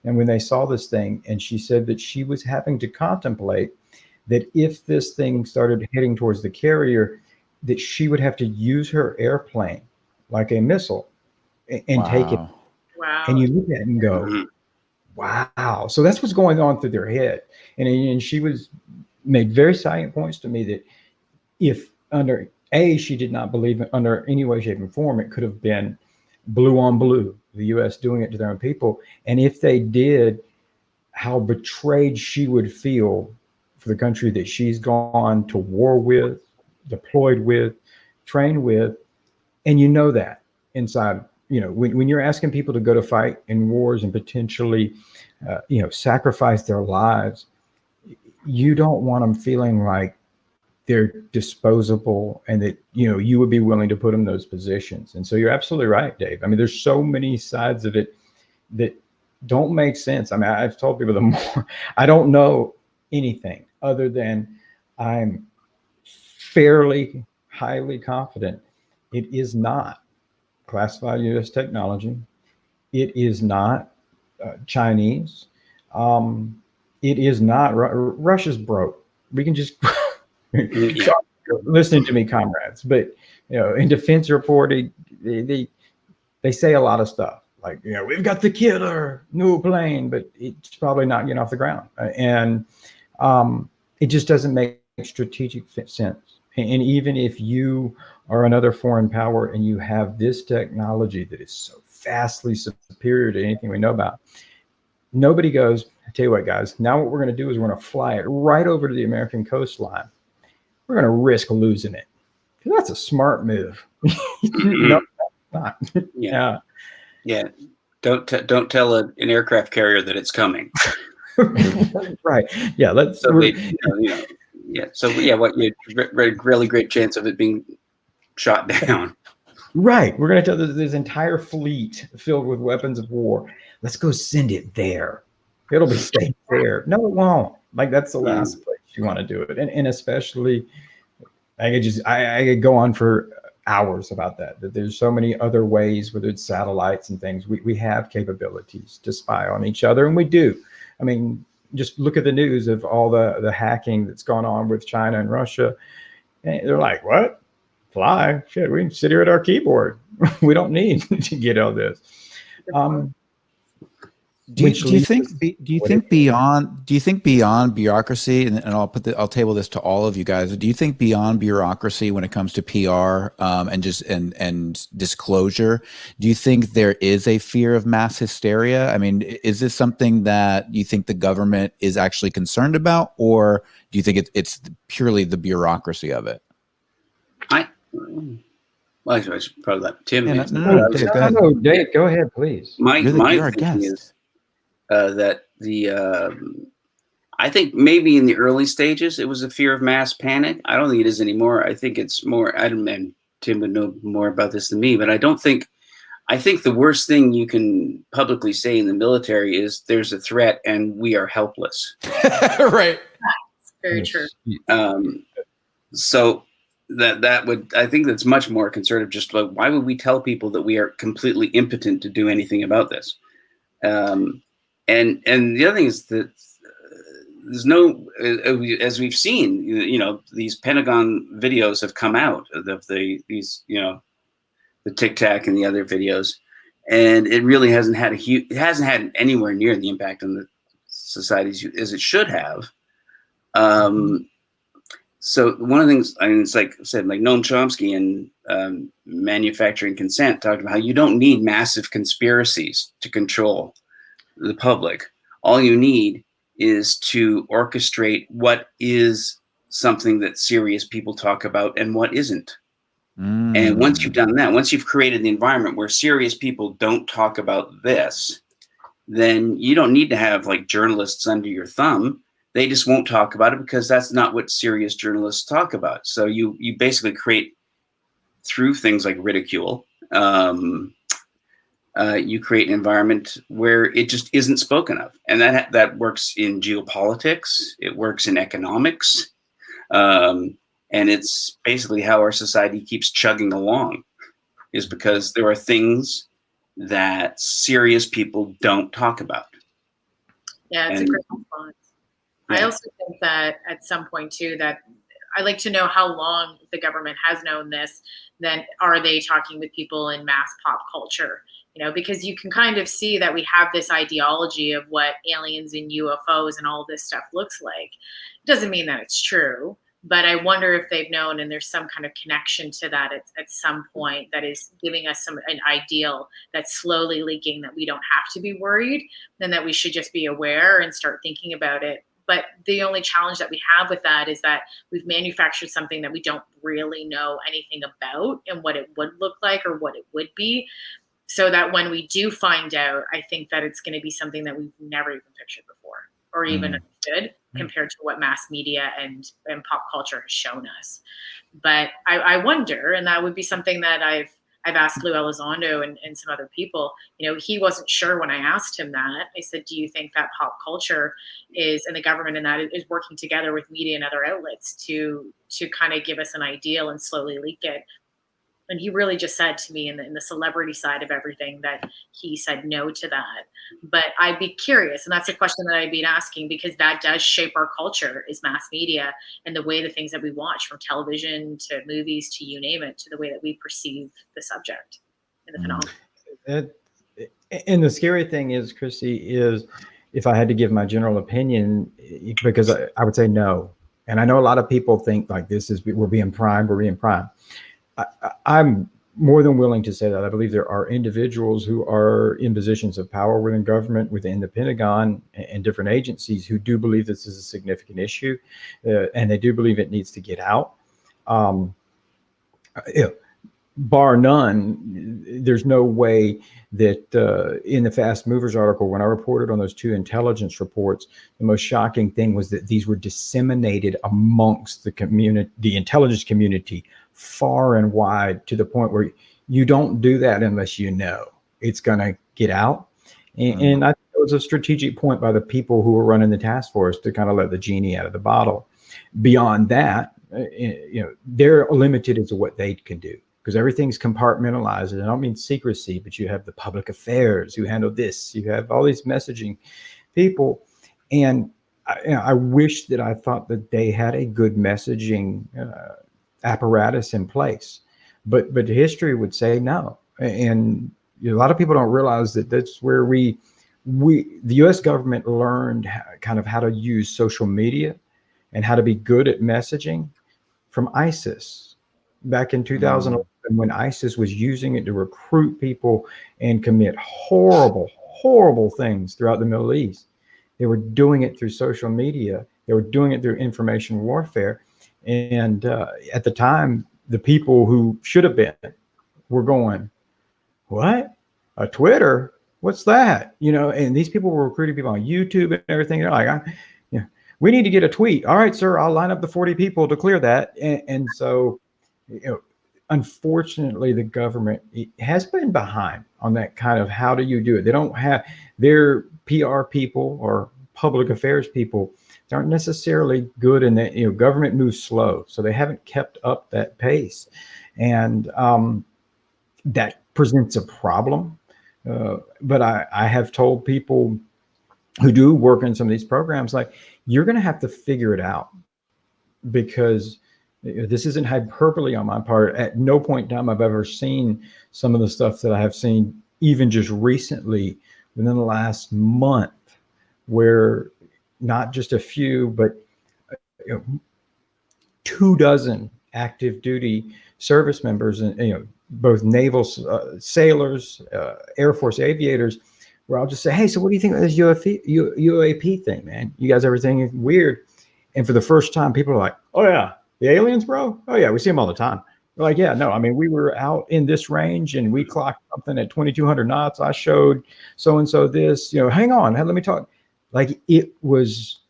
And when they saw this thing, and she said that she was having to contemplate that if this thing started heading towards the carrier, that she would have to use her airplane like a missile and take it. Wow. And you look at it and go, wow. So that's what's going on through their head. And she made very salient points to me that if she did not believe it under any way, shape, and form, it could have been blue on blue, the U.S. doing it to their own people. And if they did, how betrayed she would feel for the country that she's gone to war with, deployed with, trained with. And that inside, when you're asking people to go to fight in wars and potentially, sacrifice their lives, you don't want them feeling like they're disposable and that, you would be willing to put them in those positions. And so you're absolutely right, Dave. There's so many sides of it that don't make sense. I've told people I don't know anything other than I'm fairly highly confident it is not classified U.S. technology. It is not Chinese. It is not. Russia's broke. We can just listening to me, comrades. But in defense reporting, they say a lot of stuff like, we've got the killer new plane, but it's probably not getting off the ground, and it just doesn't make strategic sense. And even if you are another foreign power and you have this technology that is so vastly superior to anything we know about, nobody goes, I tell you what, guys, now what we're going to do is we're going to fly it right over to the American coastline. We're going to risk losing it. That's a smart move. No, not. Yeah. Don't tell an aircraft carrier that it's coming. Right. Yeah. Let's. So they, yeah. So yeah, what you really great chance of it being shot down. Right. We're going to tell this entire fleet filled with weapons of war. Let's go send it there. It'll be safe there. No, it won't. Like, that's the last place you want to do it. And especially, I could go on for hours about that there's so many other ways, whether it's satellites and things. We have capabilities to spy on each other, and we do. I mean, just look at the news of all the hacking that's gone on with China and Russia. And they're like, what? Fly? Shit, we can sit here at our keyboard. We don't need to get all this. Do you think beyond bureaucracy, and I'll table this to all of you guys. Do you think beyond bureaucracy, when it comes to PR and disclosure, do you think there is a fear of mass hysteria? I mean, is this something that you think the government is actually concerned about, or do you think it's purely the bureaucracy of it? Well, I should probably let Tim. Dave, go ahead, please. My thinking is that I think maybe in the early stages it was a fear of mass panic. I don't think it is anymore. I think it's more. And Tim would know more about this than me, but I think the worst thing you can publicly say in the military is there's a threat and we are helpless. Right. That's very true. So that would, I think that's much more conservative. Just like, why would we tell people that we are completely impotent to do anything about this? And the other thing is that there's no, as we've seen, these Pentagon videos have come out of the Tic Tac and the other videos, and it really hasn't had anywhere near the impact on the societies as it should have. So one of the things, I mean, it's like I said, like Noam Chomsky and Manufacturing Consent talked about how you don't need massive conspiracies to control the public. All you need is to orchestrate what is something that serious people talk about and what isn't. And once you've done that, once you've created the environment where serious people don't talk about this, then you don't need to have like journalists under your thumb. They just won't talk about it because that's not what serious journalists talk about. So you basically create, through things like ridicule, you create an environment where it just isn't spoken of. And that works in geopolitics. It works in economics. And it's basically how our society keeps chugging along, is because there are things that serious people don't talk about. Yeah, it's a great response. I also think that at some point too, that I like to know how long the government has known this, then are they talking with people in mass pop culture? Because you can kind of see that we have this ideology of what aliens and UFOs and all this stuff looks like. It doesn't mean that it's true, but I wonder if they've known and there's some kind of connection to that at some point that is giving us an ideal that's slowly leaking, that we don't have to be worried, and that we should just be aware and start thinking about it. But the only challenge that we have with that is that we've manufactured something that we don't really know anything about and what it would look like or what it would be. So that when we do find out, I think that it's going to be something that we've never even pictured before or even understood compared to what mass media and pop culture has shown us. But I wonder, and that would be something that I've asked Lou Elizondo and some other people, he wasn't sure when I asked him that. I said, do you think that pop culture is, and the government and that is working together with media and other outlets to kind of give us an ideal and slowly leak it? And he really just said to me in the celebrity side of everything that he said no to that. But I'd be curious, and that's a question that I'd be asking, because that does shape our culture, is mass media and the way the things that we watch, from television to movies to you name it, to the way that we perceive the subject and the phenomenon. And the scary thing is, Chrissy, is if I had to give my general opinion, because I would say no. And I know a lot of people think like we're being primed. I'm more than willing to say that I believe there are individuals who are in positions of power within government, within the Pentagon and different agencies, who do believe this is a significant issue, and they do believe it needs to get out. bar none, there's no way that in the Fast Movers article, when I reported on those 2 intelligence reports, the most shocking thing was that these were disseminated amongst the community, the intelligence community, far and wide, to the point where you don't do that unless you know it's going to get out. And I think it was a strategic point by the people who were running the task force to kind of let the genie out of the bottle. Beyond that, they're limited as to what they can do, because everything's compartmentalized. And I don't mean secrecy, but you have the public affairs who handle this. You have all these messaging people. And I wish that I thought that they had a good messaging apparatus in place. But history would say no. And a lot of people don't realize that that's where the U.S. government learned kind of how to use social media and how to be good at messaging from ISIS back in 2011, when ISIS was using it to recruit people and commit horrible, horrible things throughout the Middle East. They were doing it through social media. They were doing it through information warfare. And at the time, the people who should have been were going, what? A Twitter? What's that? And these people were recruiting people on YouTube and everything. They're like, we need to get a tweet. All right, sir, I'll line up the 40 people to clear that. And so, unfortunately, the government has been behind on that kind of how do you do it. They don't have their PR people or public affairs people aren't necessarily good in that. Government moves slow, so they haven't kept up that pace, and that presents a problem. But I have told people who do work in some of these programs, like, you're going to have to figure it out, because this isn't hyperbole on my part. At no point in time I've ever seen some of the stuff that I have seen, even just recently within the last month, where not just a few, but 24 active duty service members, and both naval sailors, Air Force aviators, where I'll just say, hey, so what do you think of this UAP thing, man? You guys, everything is weird. And for the first time, people are like, oh yeah, the aliens, bro? Oh yeah, we see them all the time. They're like, yeah, no, I mean, we were out in this range and we clocked something at 2,200 knots. I showed so-and-so this, hang on, let me talk. Like, it was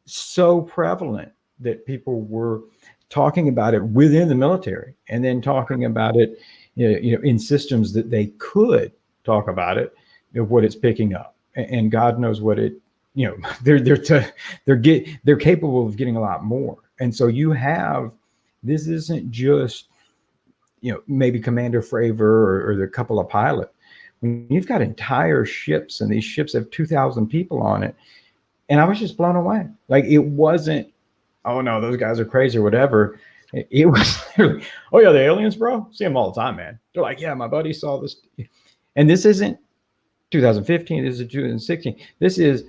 so prevalent that people were talking about it within the military, and then talking about it, in systems that they could talk about it, what it's picking up, and God knows what it, they're capable of getting a lot more. And so this isn't just, maybe Commander Fravor or the couple of pilots. When you've got entire ships, and these ships have 2,000 people on it, and I was just blown away. Like, it wasn't, oh no, those guys are crazy or whatever. It was literally, oh yeah, the aliens, bro, see them all the time, man. They're like, yeah, my buddy saw this. And this isn't 2015, this is 2016. This is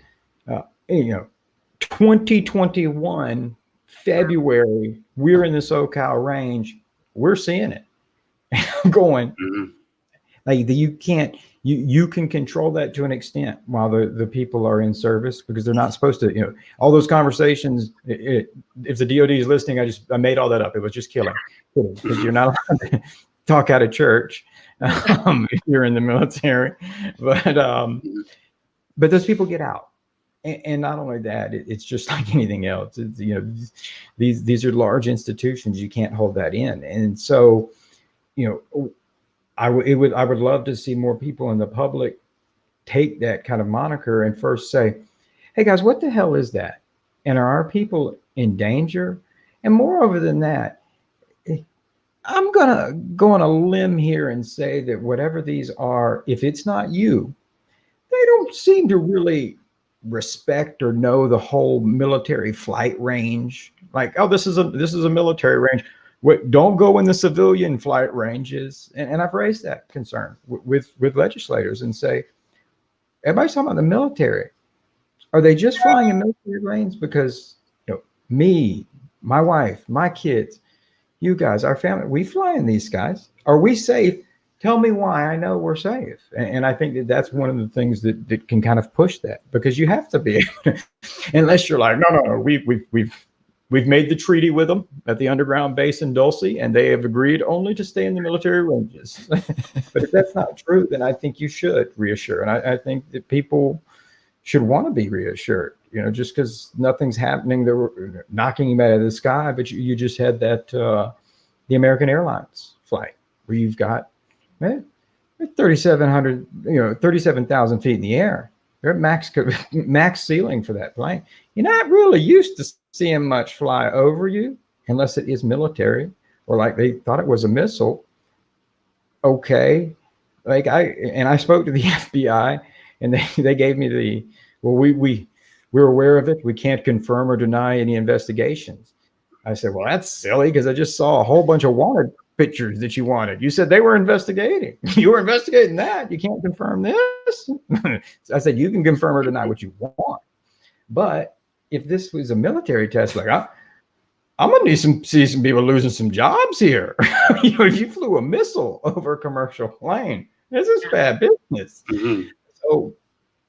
2021 February. We're in the SoCal range, we're seeing it. I'm going, like, you can't, you can control that to an extent while the people are in service, because they're not supposed to, all those conversations, if the DOD is listening, I made all that up. It was just killing, because you're not allowed to talk out of church if you're in the military. But those people get out. And not only that, it's just like anything else. It's, these are large institutions. You can't hold that in. And so, I would love to see more people in the public take that kind of moniker and first say, hey guys, what the hell is that? And are our people in danger? And moreover than that, I'm going to go on a limb here and say that whatever these are, if it's not you, they don't seem to really respect or know the whole military flight range. Like, oh, this is a military range. Don't go in the civilian flight ranges. And I've raised that concern with legislators and say, everybody's talking about the military. Are they just flying in military lanes? Because me, my wife, my kids, you guys, our family, we fly in these skies. Are we safe? Tell me why I know we're safe. And I think that's one of the things that can kind of push that, because you have to be able to, unless you're like, no, we've We've made the treaty with them at the underground base in Dulce, and they have agreed only to stay in the military ranges. But if that's not true, then I think you should reassure. And I think that people should want to be reassured, just because nothing's happening, they're knocking him out of the sky. But you just had that, the American Airlines flight where you've got 3,700, 37,000 feet in the air. They're at max ceiling for that plane. You're not really used to seeing much fly over you unless it is military or like they thought it was a missile. Okay. I spoke to the FBI and they gave me we're aware of it. We can't confirm or deny any investigations. I said, well, that's silly because I just saw a whole bunch of wanted pictures that you wanted. You said they were investigating. You were investigating that. You can't confirm this. I said, you can confirm or deny what you want. But if this was a military test, like I'm gonna see some people losing some jobs here. If you flew a missile over a commercial plane, this is bad business. Mm-hmm. So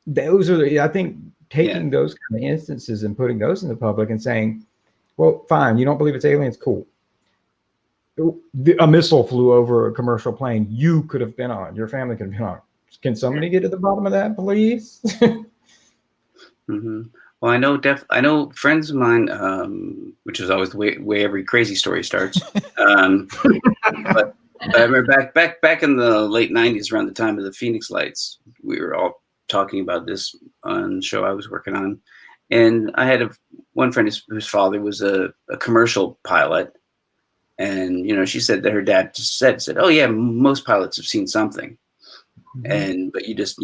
those are I think taking those kind of instances and putting those in the public and saying, well, fine, you don't believe it's aliens, cool. A missile flew over a commercial plane you could have been on, your family could have been on. Can somebody get to the bottom of that, please? Mm-hmm. Well, I know friends of mine, which is always the way every crazy story starts. But I remember back in the late 90s, around the time of the Phoenix Lights, we were all talking about this on the show I was working on. And I had one friend whose father was a commercial pilot. And, she said that her dad just said, oh yeah, most pilots have seen something. Mm-hmm. But you just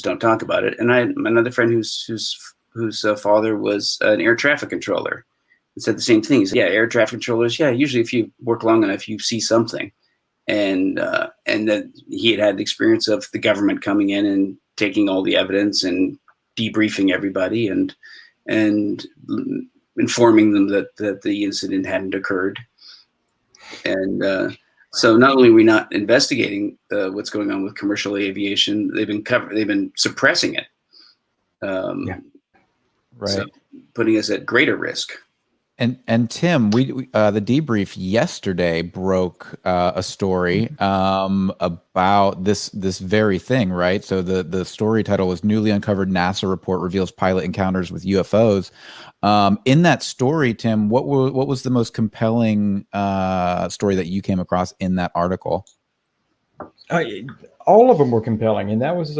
don't talk about it. And I had another friend whose father was an air traffic controller and said the same thing. He said, yeah, air traffic controllers. Yeah. Usually if you work long enough, you see something. And that he had the experience of the government coming in and taking all the evidence and debriefing everybody and informing them that the incident hadn't occurred. And so not only are we not investigating what's going on with commercial aviation, they've been suppressing it. Right. So putting us at greater risk. And Tim, we the debrief yesterday broke a story about this very thing, right? So the story title was "Newly Uncovered NASA Report Reveals Pilot Encounters with UFOs." In that story, Tim, what was the most compelling story that you came across in that article? All of them were compelling, and that was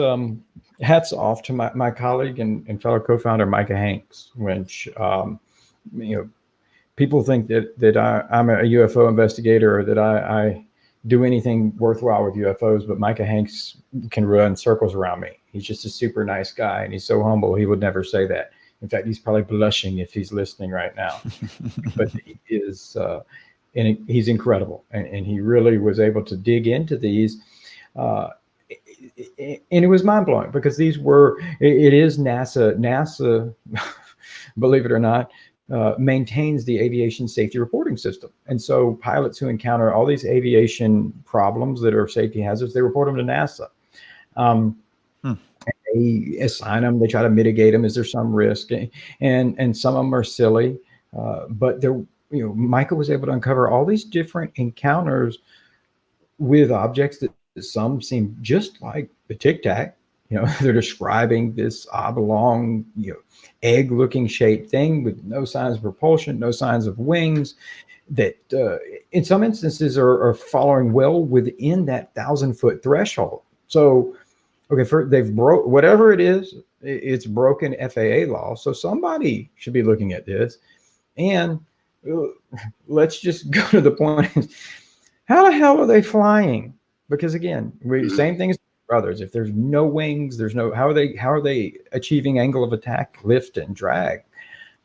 hats off to my colleague and fellow co-founder Micah Hanks, which people think that I'm a UFO investigator or that I do anything worthwhile with UFOs, but Micah Hanks can run circles around me. He's just a super nice guy, and he's so humble. He would never say that. In fact, he's probably blushing if he's listening right now. But he is, and he's incredible, and he really was able to dig into these. And it was mind-blowing because it is NASA. NASA, believe it or not, maintains the aviation safety reporting system. And so pilots who encounter all these aviation problems that are safety hazards, they report them to NASA. They assign them, they try to mitigate them. Is there some risk? And some of them are silly. But Micah was able to uncover all these different encounters with objects that some seem just like the Tic Tac. They're describing this oblong, egg-looking shaped thing with no signs of propulsion, no signs of wings, that in some instances are following well within that 1,000-foot threshold. So, okay, they've broke whatever it is. It's broken FAA law. So somebody should be looking at this. And let's just go to the point: how the hell are they flying? Because again, same thing as brothers. If there's no wings, there's no how are they achieving angle of attack, lift, and drag?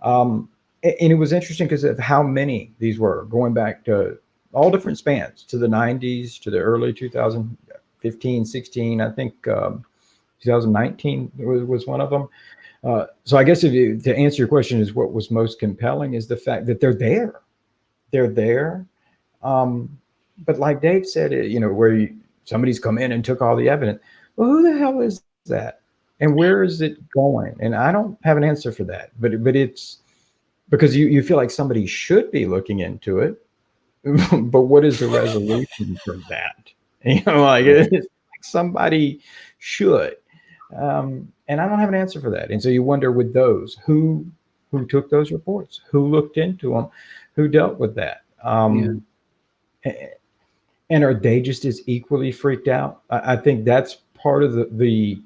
And it was interesting because of how many these were, going back to all different spans, to the 90s, to the early 2015, 16. I think 2019 was one of them. So I guess to answer your question, is what was most compelling is the fact that they're there. They're there. But like Dave said, where somebody's come in and took all the evidence. Well, who the hell is that? And where is it going? And I don't have an answer for that. But it's because you feel like somebody should be looking into it, but what is the resolution for that? You know, like, it's like somebody should, and I don't have an answer for that. And so you wonder with those who took those reports, who looked into them, who dealt with that, and are they just as equally freaked out? I think that's part of the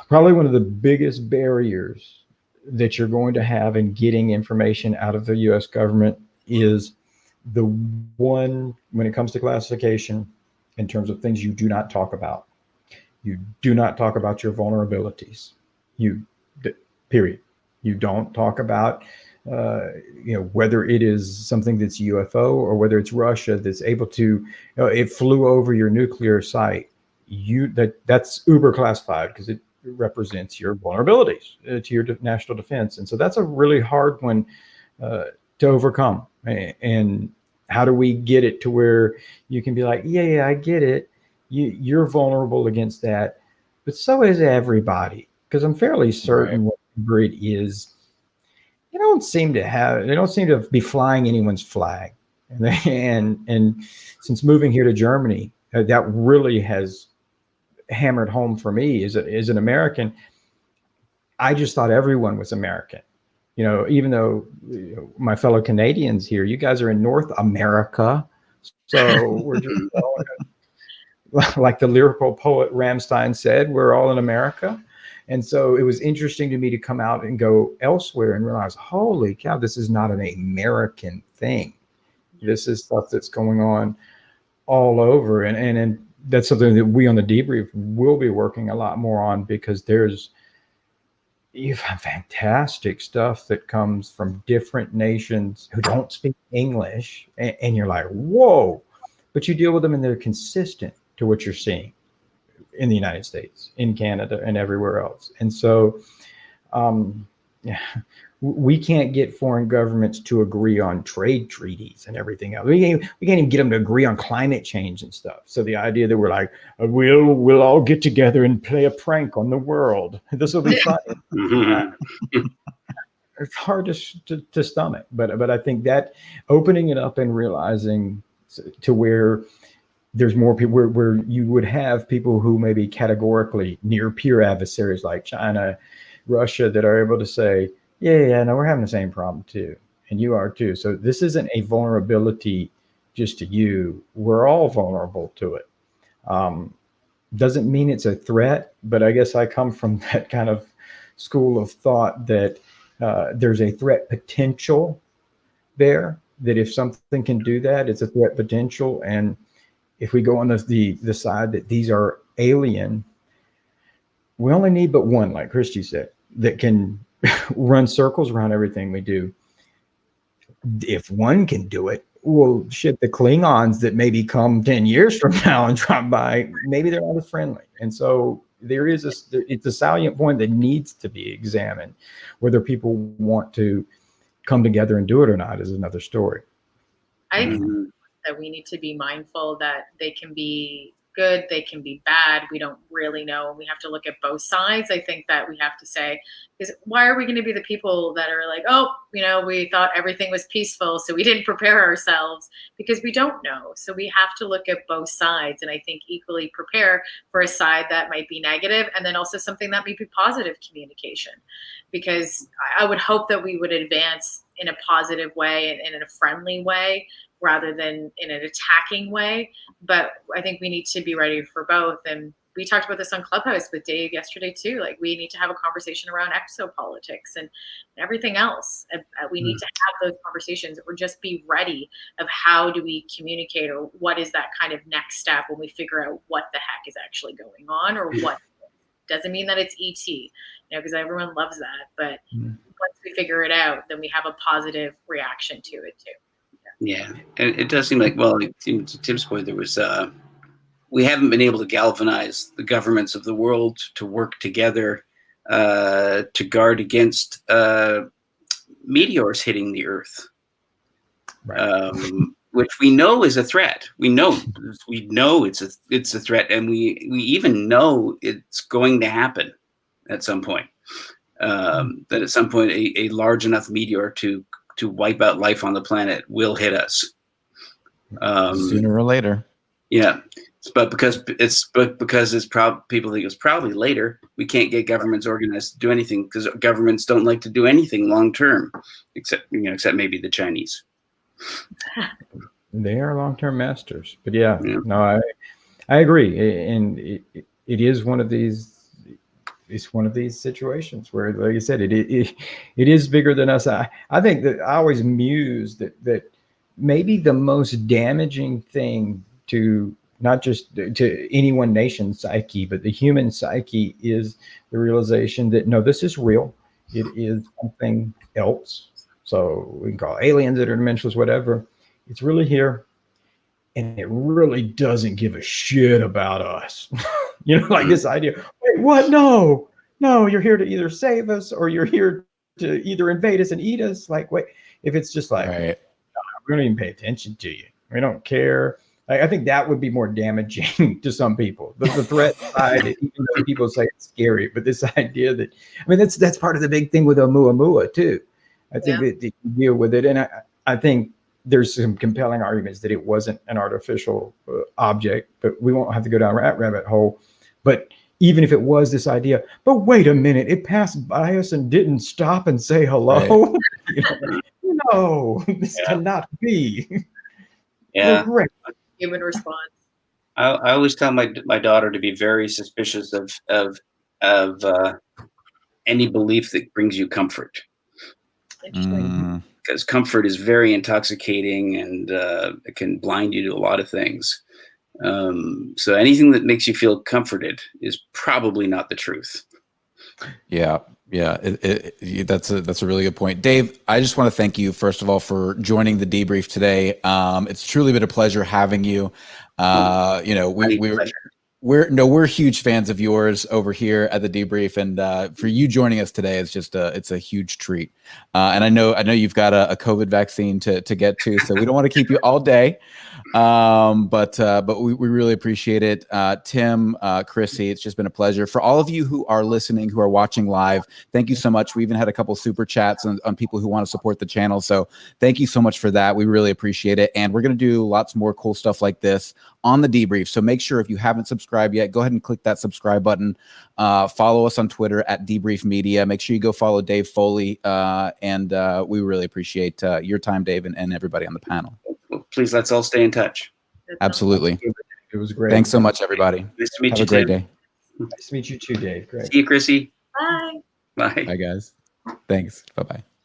probably one of the biggest barriers that you're going to have in getting information out of the U.S. government is the one, when it comes to classification, in terms of things you do not talk about. You do not talk about your vulnerabilities. Period. You don't talk about, whether it is something that's UFO or whether it's Russia that's able to, it flew over your nuclear site. That's uber classified because it represents your vulnerabilities to your national defense. And so that's a really hard one to overcome. And how do we get it to where you can be like, yeah, I get it. You're vulnerable against that, but so is everybody. Because I'm fairly certain whatever it is, they don't seem to be flying anyone's flag. And since moving here to Germany, that really has hammered home for me as an American. I just thought everyone was American, even though my fellow Canadians here, you guys are in North America, so we're just like the lyrical poet Rammstein said, we're all in America. And so it was interesting to me to come out and go elsewhere and realize, holy cow, this is not an American thing. This is stuff that's going on all over, and that's something that we on the Debrief will be working a lot more on, because you've had fantastic stuff that comes from different nations who don't speak English, and you're like, whoa, but you deal with them and they're consistent to what you're seeing in the United States, in Canada, and everywhere else. And so we can't get foreign governments to agree on trade treaties and everything else. We can't even get them to agree on climate change and stuff. So the idea that we're like, we'll all get together and play a prank on the world. This will be fun. It's hard to stomach, but I think that opening it up and realizing to where there's more people, where you would have people who may be categorically near peer adversaries like China, Russia, that are able to say, yeah, no, we're having the same problem too, and you are too. So this isn't a vulnerability just to you. We're all vulnerable to it. Doesn't mean it's a threat, but I guess I come from that kind of school of thought that there's a threat potential there, that if something can do that, it's a threat potential. And if we go on the side that these are alien, we only need but one, like Christy said, that can run circles around everything we do. If one can do it, well, shit, the Klingons that maybe come 10 years from now and drop by, maybe they're not as friendly. And so it's a salient point that needs to be examined. Whether people want to come together and do it or not is another story. I think that we need to be mindful that they can be good, they can be bad. We don't really know, and we have to look at both sides. I think that we have to say, because why are we going to be the people that are like, oh, we thought everything was peaceful, so we didn't prepare ourselves, because we don't know. So we have to look at both sides, and I think equally prepare for a side that might be negative, and then also something that may be positive communication, because I would hope that we would advance in a positive way and in a friendly way, rather than in an attacking way. But I think we need to be ready for both. And we talked about this on Clubhouse with Dave yesterday too. Like, we need to have a conversation around exopolitics and everything else. We need to have those conversations, or just be ready of how do we communicate, or what is that kind of next step when we figure out what the heck is actually going on, or what. Doesn't mean that it's ET, because everyone loves that. But once we figure it out, then we have a positive reaction to it too. Yeah, and it does seem like, well, to Tim's point, there was we haven't been able to galvanize the governments of the world to work together to guard against meteors hitting the Earth, which we know is a threat. We know it's a threat, and we even know it's going to happen at some point. that at some point a large enough meteor to wipe out life on the planet will hit us. Sooner or later. Yeah, but because people think it's probably later, we can't get governments organized to do anything, because governments don't like to do anything long term, except maybe the Chinese. They are long-term masters. But yeah. No, I agree, and it is one of these. It's one of these situations where, like I said, it is bigger than us. I think that I always muse that maybe the most damaging thing to not just to any one nation's psyche, but the human psyche, is the realization that no, this is real. It is something else. So we can call aliens, interdimensionals, whatever. It's really here, and it really doesn't give a shit about us. Like this idea. Wait, what? No, you're here to either save us or you're here to either invade us and eat us. Like, wait, if it's just like, Right. we don't even pay attention to you. We don't care. I think that would be more damaging to some people. The threat side, even though people say it's scary, but this idea that, that's part of the big thing with Oumuamua too. I think that you deal with it, and I think there's some compelling arguments that it wasn't an artificial object, but we won't have to go down that rabbit hole. But even if it was this idea, but wait a minute, it passed by us and didn't stop and say hello. Right. No, this cannot be. Yeah. Great. Human response. I always tell my daughter to be very suspicious of any belief that brings you comfort. Interesting. Because comfort is very intoxicating, and it can blind you to a lot of things. So anything that makes you feel comforted is probably not the truth. Yeah. That's a really good point, Dave. I just want to thank you first of all for joining the debrief today. It's truly been a pleasure having you. We're huge fans of yours over here at the debrief, and for you joining us today, it's a huge treat. And I know you've got a COVID vaccine to get to, so we don't want to keep you all day. But we really appreciate it. Tim, Chrissy, it's just been a pleasure. For all of you who are listening, who are watching live, thank you so much. We even had a couple super chats on people who want to support the channel. So thank you so much for that. We really appreciate it. And we're going to do lots more cool stuff like this on the debrief. So make sure if you haven't subscribed yet, go ahead and click that subscribe button. Follow us on Twitter at Debrief Media. Make sure you go follow Dave Foley. And we really appreciate your time, Dave, and everybody on the panel. Well, please, let's all stay in touch. Absolutely. It was great. Thanks so much, everybody. Nice to meet Have you. a great Tim. day. Nice to meet you too, Dave. Great. See you, Chrissy. Bye. Bye. Bye, guys. Thanks. Bye-bye.